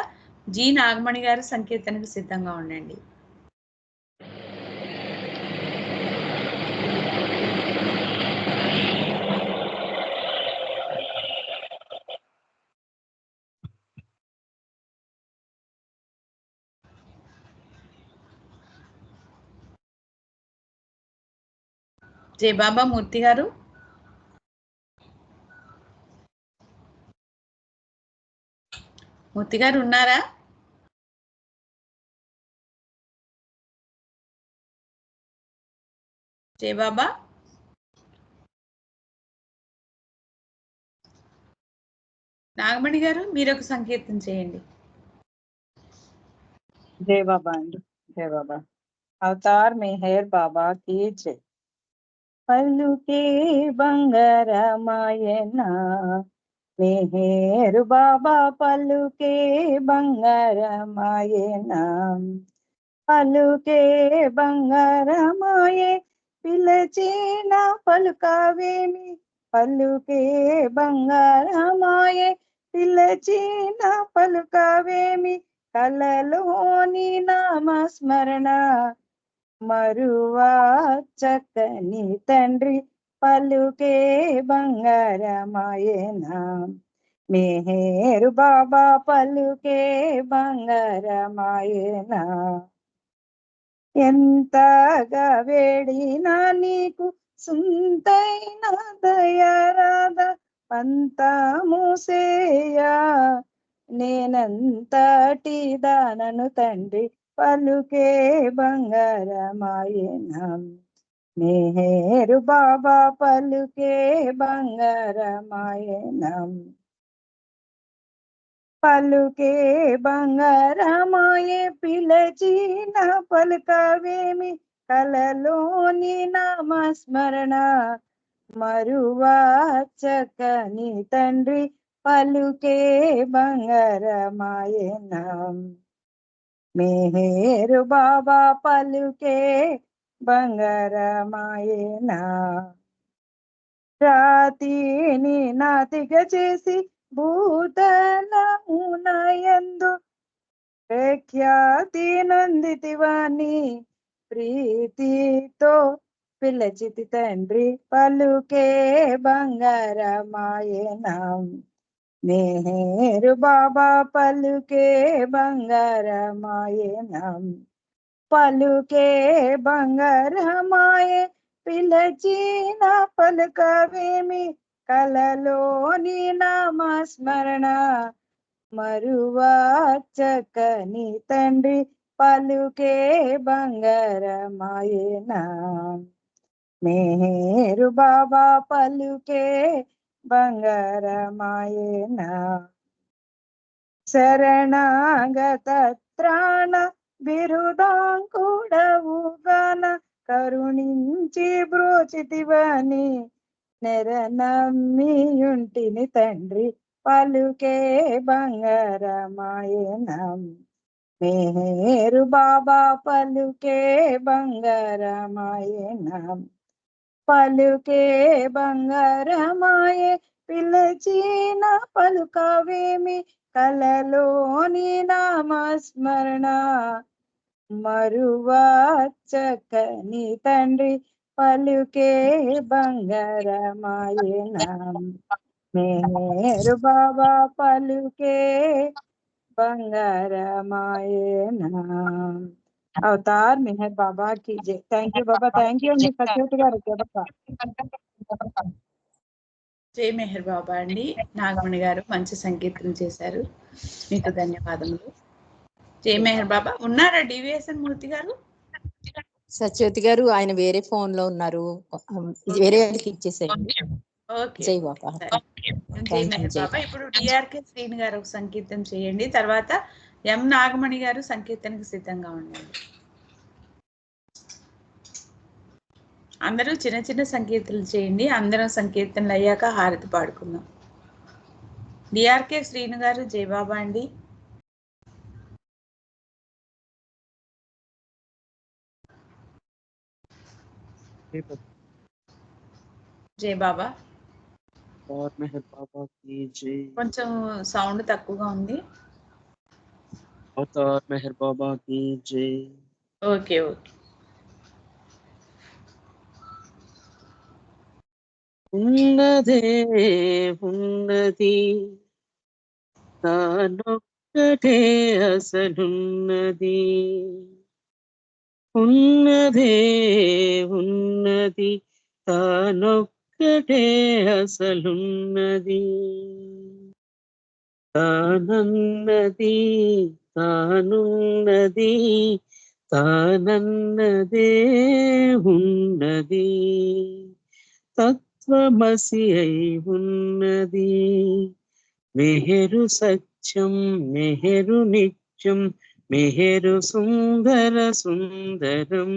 జి నాగమణి గారు సంకీర్తనకు సిద్ధంగా ఉండండి. జై బాబా మూర్తి గారు. మూర్తి గారు ఉన్నారా? జై బాబా. నాగమణి గారు మీరు ఒక సంకీర్తన చేయండి. जय बाबा अंडी जय बाबा अवतार मेहर बाबा की जय पल्लुके बंगारमायना मेहर बाबा पल्लुके बंगारमायना पल्लुके बंगारमाये పిలచిన పలుకావేమి పల్లుకే బంగారమాయే పిలచిన పలుకావేమి కలలోని నామస్మరణ మరువా చక్కని తండ్రి పలుకే బంగారమాయేనా మెహేరు బాబా పలుకే బంగారమాయేనా ఎంతగా వేడినా నీకు సుంతైన దయరాద పంతముసేయా నేనంతటి దానను తండ్రి పలుకే బంగారమాయేనా మెహేరు బాబా పలుకే బంగారమాయేనా పలుకే బంగారమాయే పిలచిన పలుకవేమి కలలోని నామస్మరణ మరువా చక్కని తండ్రి పలుకే బంగారమాయేనా మెహేరు బాబా పలుకే బంగారమాయేనా రాతిని నాతిగా చేసి భూతలమునయందు ప్రఖ్యాతి నందితివాని ప్రీతితో పిలచితి తండ్రి పలుకే బంగారమాయేనా మెహేరు బాబా పలుకే బంగారమాయనం పలుకే బంగారమాయే పిలచిన పలుకవేమి కలలోని నామస్మరణ మరువా చక్కని తండ్రి పలుకే బంగారమాయనా మేరు బాబా పలుకే బంగారమాయనా శరణాగత త్రాణ బిరుదాంకుడవుగాన కరుణించి బ్రోచితివని నెరనమ్మియుంటిని తండ్రి పలుకే బంగారమాయనం మేరు బాబా పలుకే బంగారమాయనం పలుకే బంగారమాయే పిలచిన పలుకవేమి కలలోని నామస్మరణ మరువా చక్కని తండ్రి పలుకే బంగారమాయనం మేరు బాబా పలుకే బంగారమాయనా అవతార్ మెహర్ బాబా की जय thank you Baba thank you అండి సత్యవతి గారు జయ బాబా జై మెహర్ బాబా అండి. నాగమణి గారు మంచి సంకీర్తన చేశారు, మీకు ధన్యవాదములు. జై మెహర్ బాబా. ఉన్నారా డివిఎస్ఎన్ మూర్తి గారు? సత్యవతి గారు ఆయన వేరే ఫోన్ లో ఉన్నారు, వేరే వాళ్ళకి ఇచ్చేసేయండి. ఓకే, జై బాబా. జై మెహర్ బాబా. ఇప్పుడు డిఆర్కే శ్రీని గారు ఒక సంకీర్తన చేయండి, తర్వాత ఎం నాగమణి గారు సంకీర్తనకు సిద్ధంగా ఉండండి. అందరూ చిన్న చిన్న సంకీర్తనలు చేయండి, అందరం సంకీర్తనలు అయ్యాక హారతి పాడుకుందాం. డిఆర్కే శ్రీను గారు జై బాబా అండి. జై బాబా. మెహర్ బాబా की जय. కొంచెం సౌండ్ తక్కువగా ఉంది. అవతార్ మెహర్ బాబా की जय. Okay okay. ఉన్నదే ఉన్నది తానొక్కటే అసలున్నది ఉన్నదే ఉన్నది తానొక్కటే అసలున్నది తానన్నది తానున్నది తానన్నదే ఉన్నది తత్వమసి అయి ఉన్నది మెహరు సత్యం మెహరు నిత్యం మెహరు సుందర సుందరం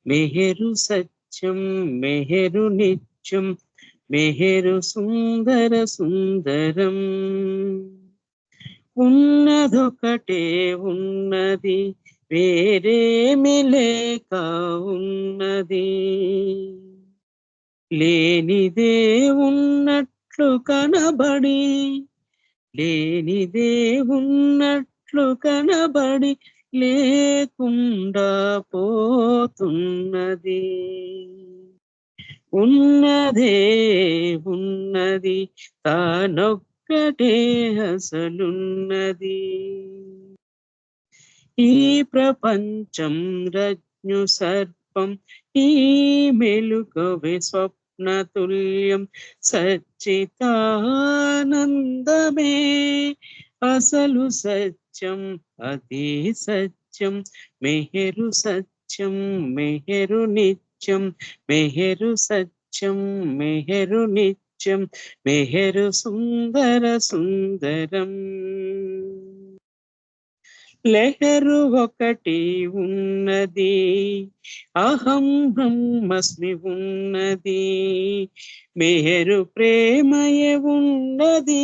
మెహరు సత్యం మెహరు నిత్యం మెహరు సుందర సుందరం ఉన్నదొకటే ఉన్నది వేరేమి లేక ఉన్నది లేనిదే ఉన్నట్లు కనబడి లేనిదే ఉన్నట్లు కనబడి లేకుండా పోతున్నది ఉన్నదే ఉన్నది తానొక్కటే అసలున్నది ఈ ప్రపంచం రజ్ఞు సర్పం ఈ మెలుకవే స్వప్నతుల్యం సచ్చితానందమే అసలు సత్యం అతి సత్యం మెహరు సత్యం మెహరు నిత్యం మెహరు సత్యం మెహరు నిత్యం మెహరు సుందర సుందరం లహరు ఒకటి ఉన్నది అహం బ్రహ్మస్మి ఉన్నది మెహరు ప్రేమయే ఉన్నది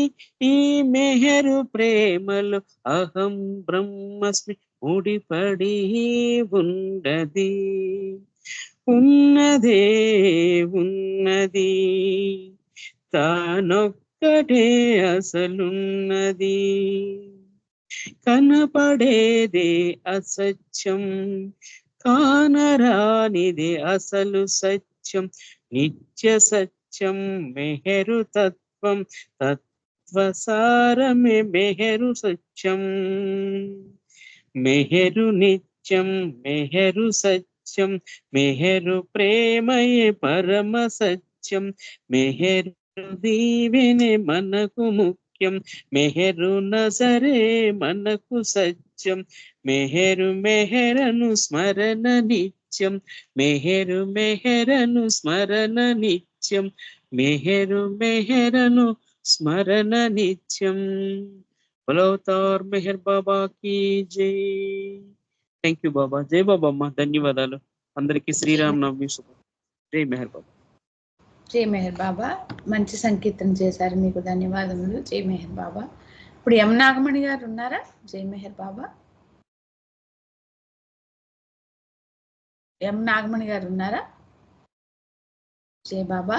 ఈ మెహరు ప్రేమలో అహం బ్రహ్మస్మి ముడిపడి ఉన్నది ఉన్నదే ఉన్నది తానొక్కటే అసలున్నది కనపడేదే అసత్యం కానరానిదే అసలు సత్యం నిత్య సత్యం మెహరు తత్వం తత్వసారమే మెహరు సత్యం మెహరు నిత్యం మెహరు సత్యం మెహరు ప్రేమయే పరమ సత్యం మెహరు దీవెనే మనకు ముఖ్యం మెహరు నజరే మనకు సత్యం మెహరు మెహరను స్మరణ నిత్యం మెహరు మెహరను స్మరణ నిత్యం మెహరు మెహరను స్మరణ నిత్యం. బోలో అవతార్ మెహర్ బాబా की జై. థ్యాంక్ యూ బాబా. జై బాబా అమ్మ. ధన్యవాదాలు అందరికీ. శ్రీరామనవమి శుభ. జై మెహర్ బాబా. జై మెహర్ బాబా. మంచి సంకీర్తన చేశారు, మీకు ధన్యవాదములు. జై మెహర్ బాబా. ఇప్పుడు ఎం నాగమణి గారు ఉన్నారా? జై మెహర్ బాబా. ఎం నాగమణి గారు ఉన్నారా? జై బాబా.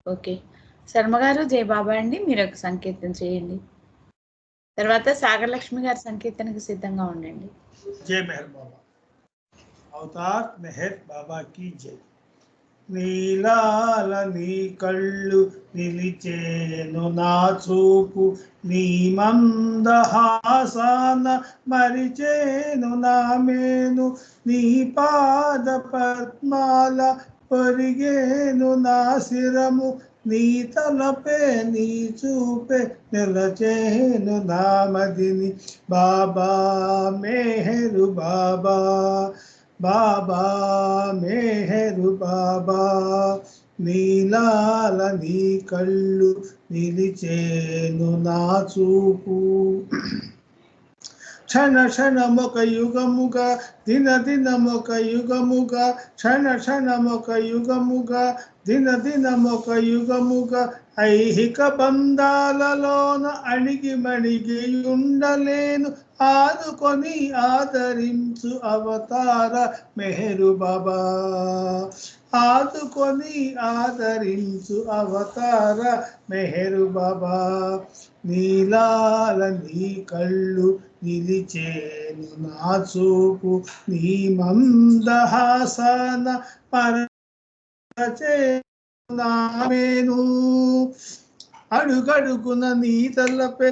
ఓకే, శర్మ గారు జై బాబా అండి, మీరు ఒక సంకీర్తన చేయండి. తర్వాత సాగర్ లక్ష్మి గారి సంకీర్తనకు సిద్ధంగా ఉండండి. జై మెహర్ బాబా. అవతార్ మెహర్ బాబా की జై. నీలాల నీ కళ్ళు నిలిచేను నా చూపు, నీ మందహాసాన మరిచేను నా మేను, నీ పాద పద్మాల పొరిగేను నా శిరము, నీ తలపే నీ చూపే నిలచేను నా మదిని. బాబా మెహరు బాబా, బాబా మెహరు బాబా, నీలాల నీ కళ్ళు నిలిచేను నా చూపు. క్షణ క్షణమొక యుగముగా, దిన దినమొక యుగముగా, క్షణ క్షణమొక యుగముగా, దిన దినమొక యుగముగా, ఐహిక బంధాలలోన అణిగి మణిగి ఉండలేను, ఆదుకొని ఆదరించు అవతార మెహరు బాబా, ఆదుకొని ఆదరించు అవతార మెహరు బాబా. నీలాల నీ కళ్ళు నిలిచేను నా చూపు, నీ మందహాసన పరచేను నా మేను, అడుగడుగున నీ తలపే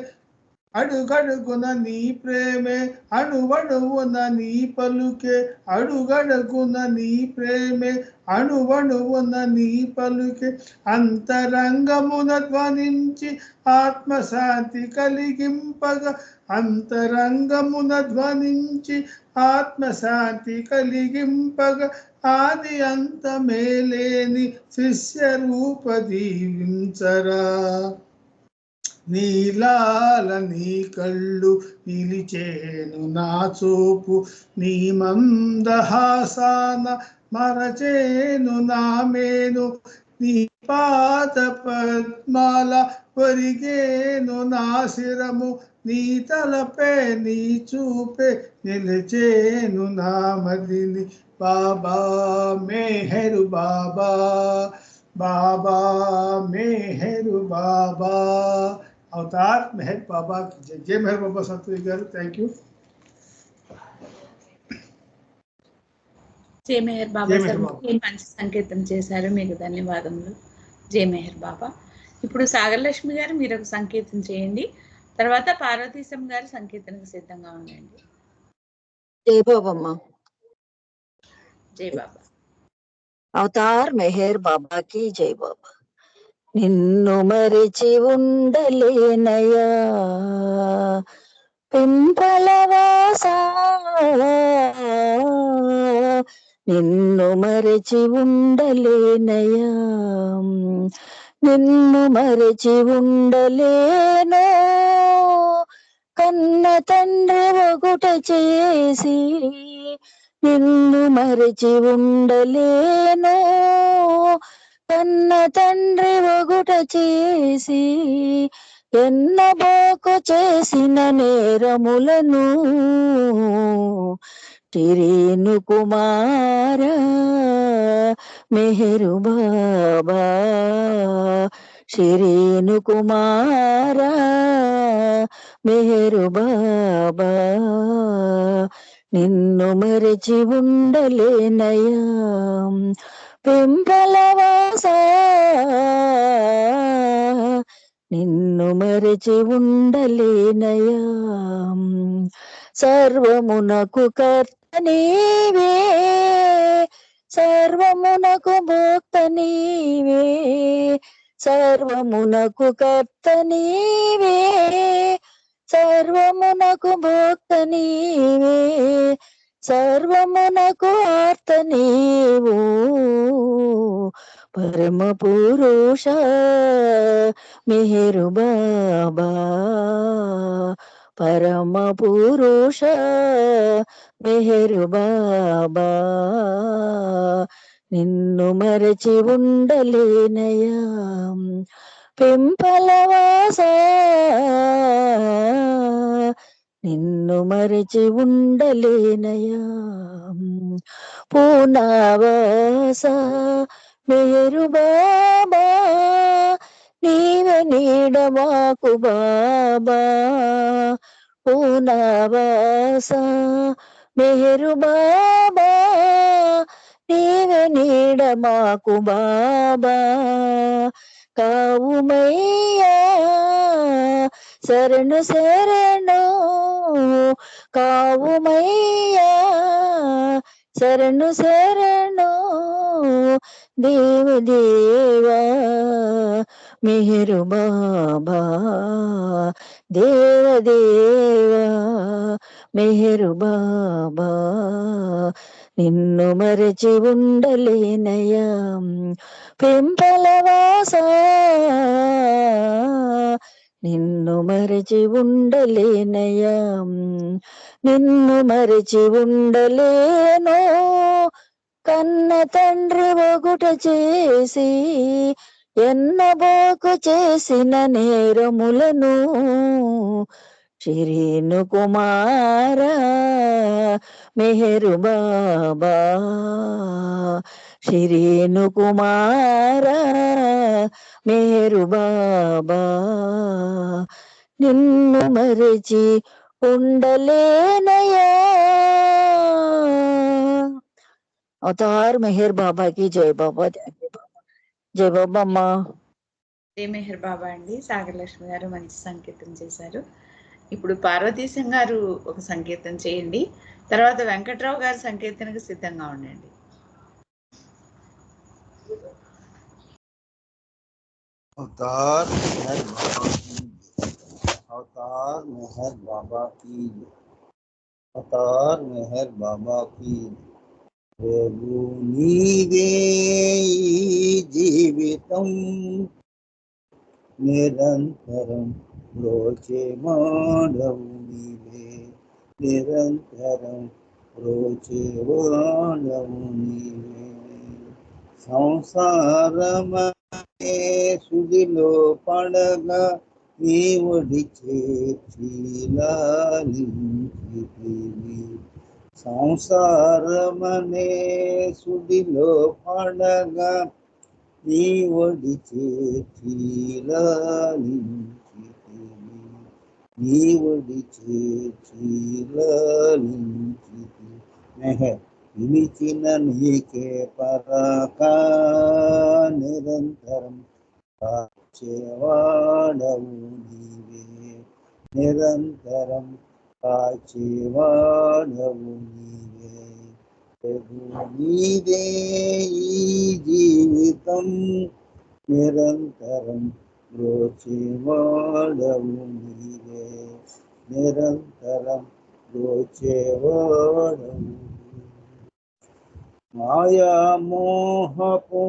అడుగడుగున నీ ప్రేమే, అణువణువున నీ పలుకే, అడుగడుగున నీ ప్రేమే, అణువణువున నీ పలుకే, అంతరంగమున ధ్వనించి ఆత్మశాంతి కలిగింపగా, అంతరంగమున ధ్వనించి ఆత్మశాంతి కలిగింపగా, ఆది అంతమేలేని శిష్య రూప దీవించరా. నీలాల నీ కళ్ళు నిలిచేను నా చూపు, నీ మందహాసాన మరచేను నా మేను, నీ పాద పద్మాల ఒరిగేను నా శిరము, నీ తలపే నీ చూపే నిలిచేను నా మదిని. బాబా మెహరు బాబా, బాబా మెహరు బాబా. అవతార్ మెహర్ బాబా की जय. जय मेहर बाबा सतवी గారు. Thank you. జై మెహర్ బాబా సార్, మంచి సంకీర్తన చేశారు, మీకు ధన్యవాదములు. జై మెహర్ బాబా. ఇప్పుడు సాగర్ లక్ష్మి గారు మీరు ఒక సంకీర్తన చేయండి, తర్వాత పార్వతీశం గారు సంకీర్తనకు సిద్ధంగా ఉండండి. జై బాబమ్మ. జై బాబా. అవతార్ మెహర్ బాబాకి జై బాబా. నిన్ను మరిచి ఉండలేనయా పింపలవాసా, నిన్ను మరిచి ఉండలేనయా, నిన్ను మరిచి ఉండలేను, కన్న తండ్రి ఒకట చేసి నిన్ను మరిచి ఉండలేను, కన్న తండ్రి ఒకట చేసి ఎన్నబోకు చేసిన నేరములను తిరేను కుమార మెహరు బాబా, శిరేను కుమార మెహరు బాబా, నిన్ను మరిచి ఉండలేనయా పెంపలవాస, నిన్ను నిన్ను మరచి ఉండలేనయా సర్వమునకు కర్త నీవే సర్వమునకు భోక్త నీవే సర్వమునకు కర్త నీవే సర్వమునకు భోక్త నీవే సర్వమునకు ఆర్త నీవు పరమ పురుష మెహరు బాబా పరమ పురుష మెహరు బాబా నిన్ను మరచి ఉండలేనయా పెంపలవాస నిన్ను మరచి ఉండలేనయా పూనావాస మెహరు బాబా నీవే నీడ మాకు బాబా పూనావాస మెహరు బాబా నీవే నీడ మాకు బాబా కావుమయ్యా శరణు శరణు కావుమయ్యా శరణు శరణు దేవ దేవా మెహరు బాబా దేవ దేవా మెహరు బాబా నిన్ను మరచి ఉండలేనయా పెంపలవాస నిన్ను మరచి ఉండలేనయా నిన్ను మరచి ఉండలేను కన్న తండ్రి ఒకట చేసి ఎన్నబోకు చేసిన నేరములను శ్రీను కుమార మెహరు బాబా శ్రీను కుమార మెహరు బాబా నిన్ను మరచి ఉండలేనయా అవతార్ మెహర్ బాబా కి జై బాబా జై బాబా అమ్మా జై మెహర్ బాబా అండి. సాగరలక్ష్మి గారు మంచి సంకేతం చేశారు. ఇప్పుడు పార్వతీశం గారు ఒక సంకేతం చేయండి, తర్వాత వెంకట్రావు గారి సంకేతానికి సిద్ధంగా ఉండండి. अवतार मेहर बाबा की अवतार मेहर बाबा की अवतार मेहर बाबा की प्रभु नीदे जीवितम निरंतरम रोचे माधव नीवे निरंतरम रोचे माधव नीवे సంసారమ సుడిలో పడగా నీవడి చేలాలించితివి సంసారమనే సుడిలో పడగా నీవడి చేలాలించితివి నీవడి చేలాలించితివి మెహర్ పిలిచిన నీకే పరాకా నిరంతరం కాచేవాడవు నీవే నిరంతరం కాచేవాడవు నీవే ప్రభు నీదే ఈ జీవితం నిరంతరం బ్రోచేవాడవు నీవే నిరంతరం బ్రోచేవాడవు మాయా మోహపు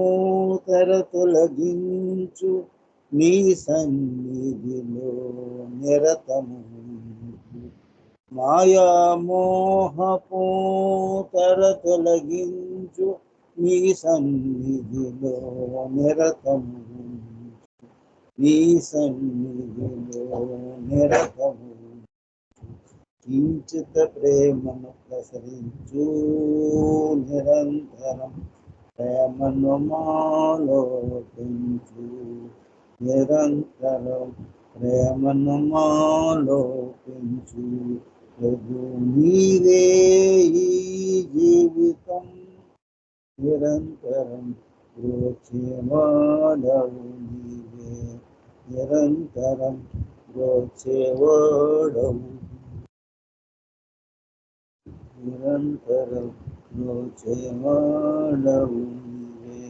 తెర తొలగించు నీ సన్నిధిలో నిరతము మాయా మోహపు తెర తొలగించు నీ సన్నిధిలో నిరతము నీ సన్నిధిలో నిరతము కించిత ప్రేమను ప్రసరించు నిరంతరం ప్రేమను మాలో పెంచు నిరంతరం ప్రేమను మాలో పెంచు ప్రభు నీదే ఈ జీవితం నిరంతరం బ్రోచేవాడవు నీవే నిరంతరం బ్రోచేవాడవు నిరంతరం బ్రోచేవాడవు నీవే.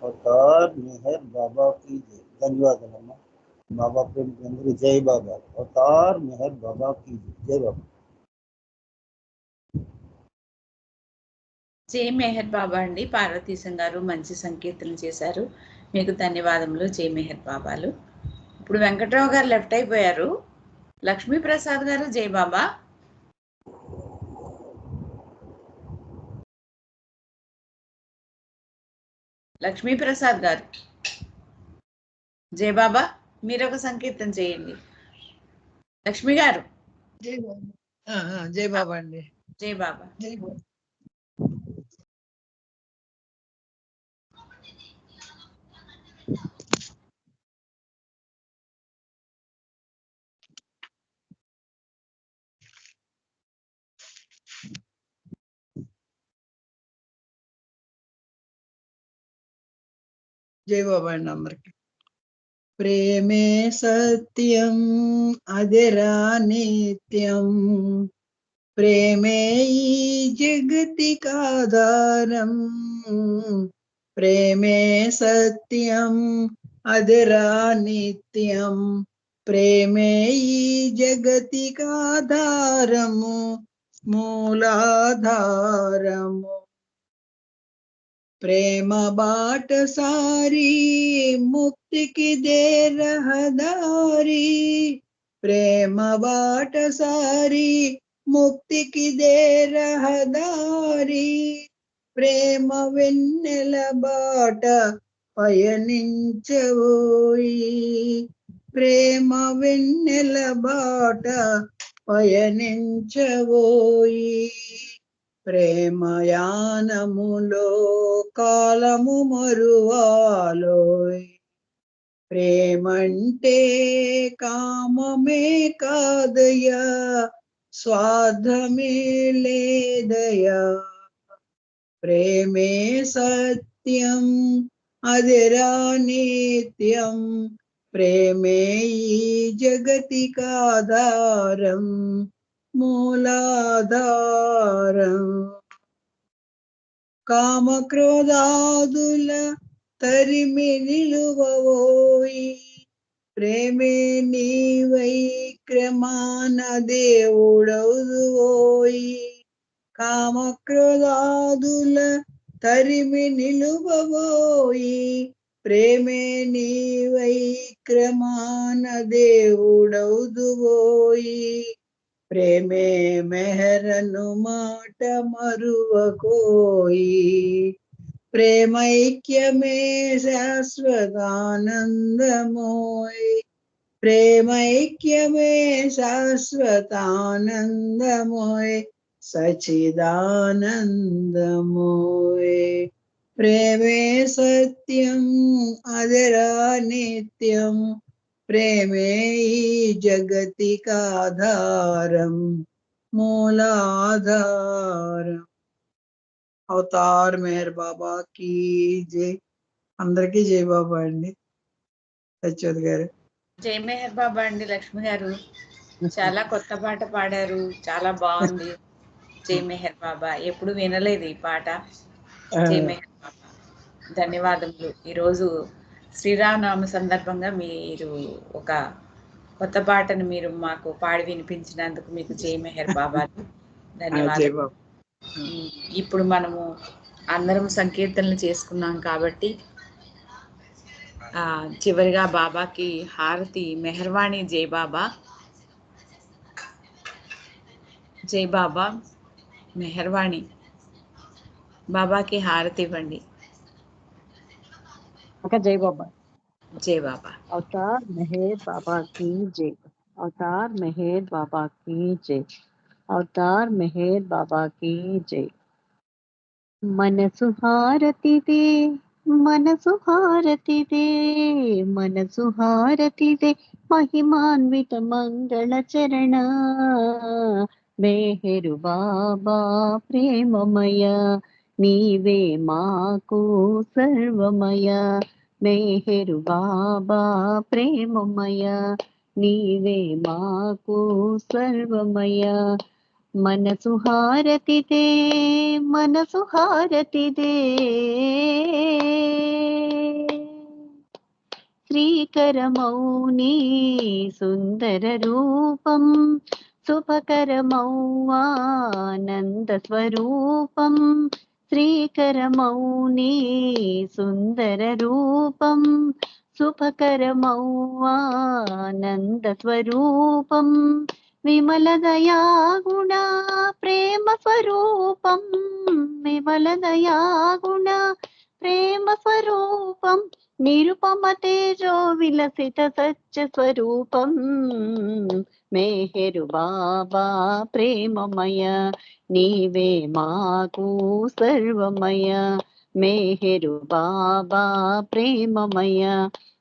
అవతార్ మెహర్ బాబా की जय. ధన్యవాదాలమ్మా. బాబా ప్రేమ అందరూ జై బాబా. అవతార్ మెహర్ బాబా की जय. జై బాబా. జై మెహర్ బాబా అండి. పార్వతీశం గారు మంచి సంకీర్తన చేశారు. మీకు ధన్యవాదములు. జై మెహర్ బాబాలు. ఇప్పుడు వెంకట్రావు గారు లెఫ్ట్ అయిపోయారు. లక్ష్మీ ప్రసాద్ గారు జై బాబా. లక్ష్మీ ప్రసాద్ గారు జై బాబా. మీరు ఒక సంకీర్తన చేయండి. లక్ష్మి గారు జై బాబా. జై బాబా అండి. జై బాబా. జై బాబా. జై బాబా అండి అందరికి. ప్రేమే సత్యం అదిరా నిత్యం, ప్రేమే ఈ జగతికాధారం, ప్రేమే సత్యం అదిరా నిత్యం, ప్రేమే ఈ జగతికాధారము మూలాధారము. ప్రేమ బాటసారి ముక్తికి దే రహదారి, ప్రేమ బాటసారి ముక్తికి దే రహదారి, ప్రేమ వెన్నెల బాట పయనించవోయి, ప్రేమ వెన్నెల బాట పయనించవోయి. ప్రేమయానములో కాలము మరువాలోయ్, ప్రేమంటే కామమే కాదయ్యా, స్వార్థమే లేదయ్యా. ప్రేమే సత్యం అదిరా నిత్యం, ప్రేమే ఈ జగతికాధారం మూలాధారం. కామక్రోధాదుల తరిమి నిలువవోయి, ప్రేమే నీవై క్రమాన దేవుడవుదువోయి. కామక్రోధాదుల తరిమి నిలువవోయి, ప్రేమే నీవై క్రమాన దేవుడవుదువోయి. ప్రేమే మెహరను మాట మరువకోయి, ప్రేమైక్యమే శాశ్వతానందమోయ్, ప్రేమైక్యమే శాశ్వతానందమోయ్, సచిదానందమోయ్. ప్రేమే సత్యం అదిరా నిత్యం, ప్రేమే ఈ జగతికాధారం మూలాధారం. అవతార్ మెహర్ బాబా की జై. అందరికీ జై బాబా అండి. సత్యవతి గారు జై మెహర్ బాబా అండి. లక్ష్మి గారు చాలా కొత్త పాట పాడారు. చాలా బాగుంది. జై మెహర్ బాబా. ఎప్పుడు వినలేదు ఈ పాట. జై మెహర్ బాబా. ధన్యవాదములు. ఈరోజు శ్రీరామనవమి సందర్భంగా మీరు ఒక కొత్త పాటను మీరు మాకు పాడి వినిపించినందుకు మీకు జై మెహర్ బాబా. ధన్యవాదాలు. ఇప్పుడు మనము అందరం సంకీర్తనలు చేసుకున్నాం కాబట్టి చివరిగా బాబాకి హారతి. మెహర్వాణి జై బాబా. జై బాబా. మెహర్వాణి బాబాకి హారతి ఇవ్వండి. జై బాబా. జై బాబా. अवतार मेहर बाबा की जय. अवतार मेहर बाबा की जय. अवतार मेहर बाबा की जय. मनसु हारति दे, मनसु हारति दे, मनसु हारति दे, महिमान्वित मंगल चरण. मेहरु बाबा प्रेममय, नीवे माकु सर्वमय. మెహరు బాబా ప్రేమమయ నీవే మాకు సర్వమయ మనసు హారతిదే మనసు హారతిదే శ్రీకరమౌని సుందర రూపం శుభకరమౌవానంద స్వరూపం శ్రీకరమౌని సుందర రూపం శుభకరమౌవానంద స్వరూపం విమల దయాగుణ ప్రేమ స్వరూపం విమల దయాగుణ ప్రేమ స్వరూపం నిరుపమ తేజో విలసిత సత్య స్వరూపం మెహరు బాబా ప్రేమమయ నీవే మాకు సర్వమయ మెహరు బాబా ప్రేమమయ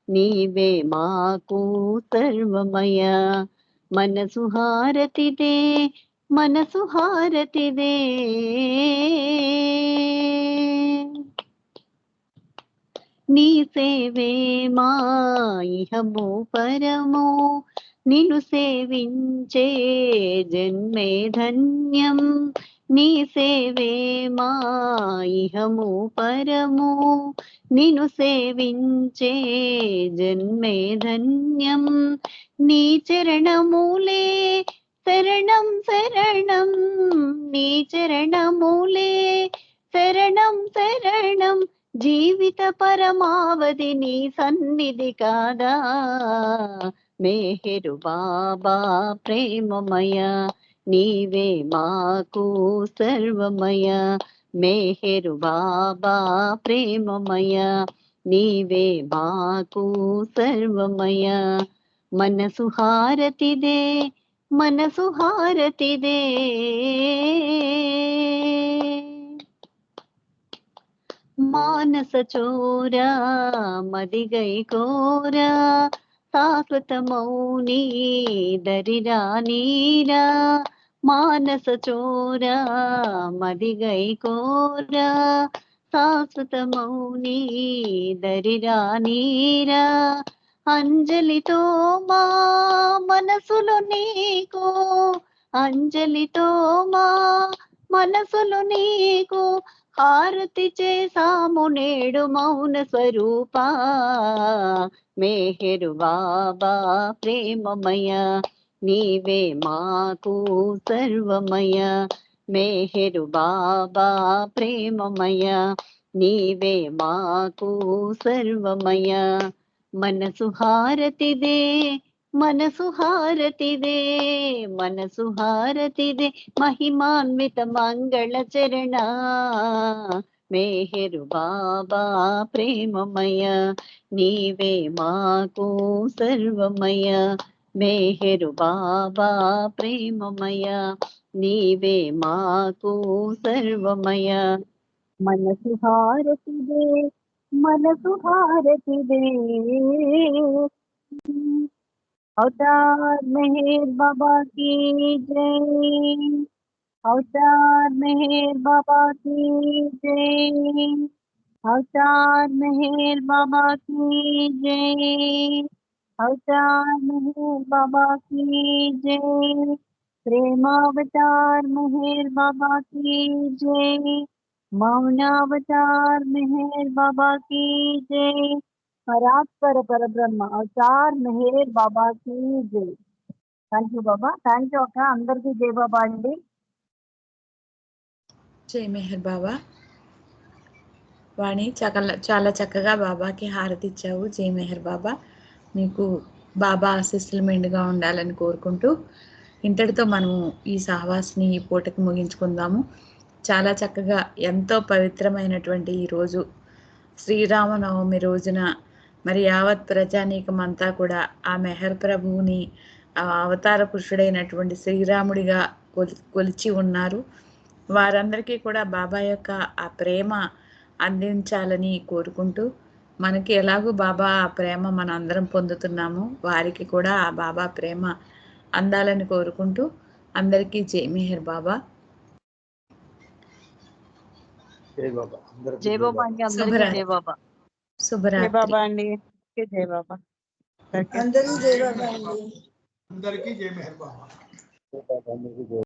నీవే మాకు సర్వమయ మనసు హారతిదే మనసు హారతిదే నీ సేవే మా ఇహము పరము నిన్ను సేవించే జన్మే ధన్యం నీ సేవే మా ఇహము పరము నిన్ను సేవించే జన్మే ధన్యం నీ చరణమూలే శరణం శరణం నీ చరణమూలే శరణం శరణం జీవిత పరమావధి నీ సన్నిధి కాదా మెహరు బాబా ప్రేమమయ నీవే మాకు సర్వమయ మెహరు బాబా ప్రేమమయ నీవే మాకు సర్వమయ మనసు హారతిదే మనసు హారతిదే మానస చోరా మదిగై కోరా శాశ్వత మౌని దరిరా నీరా మానస చోరా మదిగై కోరా శాశ్వత మౌని దరిరా నీరా అంజలితో మా మనసులు నీకు అంజలితో మా మనసులు నీకు హారతి చేసాము నేడు మౌన స్వరూప మెహరు బాబా ప్రేమమయ నీవే మాకు సర్వమయ మెహరు బాబా ప్రేమమయ నీవే మాకు సర్వమయ మనసు హారతిదే మనసు హారతిదే మనసు హారతిదే మహిమాన్విత మంగళ చరణ మెహరు బాబా ప్రేమమయ నీవే మాకు సర్వమయ మెహరు బాబా ప్రేమమయ నీవే మాకు సర్వమయ మనసు హారతిదే మనసు హారతిదే अवतार मेहर बाबा की जय अवतार मेहर बाबा की जय अवतार मेहर बाबा की जय अवतार मेहर बाबा की जय प्रेमावतार मेहर बाबा की जय मौनावतार मेहर बाबा की जय परात्पर परब्रह्म अवतार मेहर बाबा की जय thank you Baba thank you అక్క అందరికీ జై బాబా అండి జై మెహర్ బాబా. వాణి చాలా చక్కగా బాబాకి హారతి ఇచ్చావు. జై మెహర్ బాబా. మీకు బాబా ఆశీస్సులు మెండుగా ఉండాలని కోరుకుంటూ ఇంతటితో మనము ఈ సహవాసిని ఈ పూటకి ముగించుకుందాము. చాలా చక్కగా ఎంతో పవిత్రమైనటువంటి ఈరోజు శ్రీరామనవమి రోజున మరి యావత్ ప్రజానీకం అంతా కూడా ఆ మెహర్ ప్రభువుని ఆ అవతార పురుషుడైనటువంటి శ్రీరాముడిగా కొలిచి ఉన్నారు. వారందరికీ కూడా బాబా యొక్క ఆ ప్రేమ అందించాలని కోరుకుంటూ మనకి ఎలాగూ బాబా ఆ ప్రేమ మన అందరం పొందుతున్నాము, వారికి కూడా ఆ బాబా ప్రేమ అందాలని కోరుకుంటూ అందరికీ జై మెహర్ బాబా. జై బాబా. జై బాబా అండి అందరికీ జై బాబా. శుభరాత్రి. బాబా అండి. జై బాబా. అందరికీ జై బాబా అండి. అందరికీ జై మెహర్ బాబా.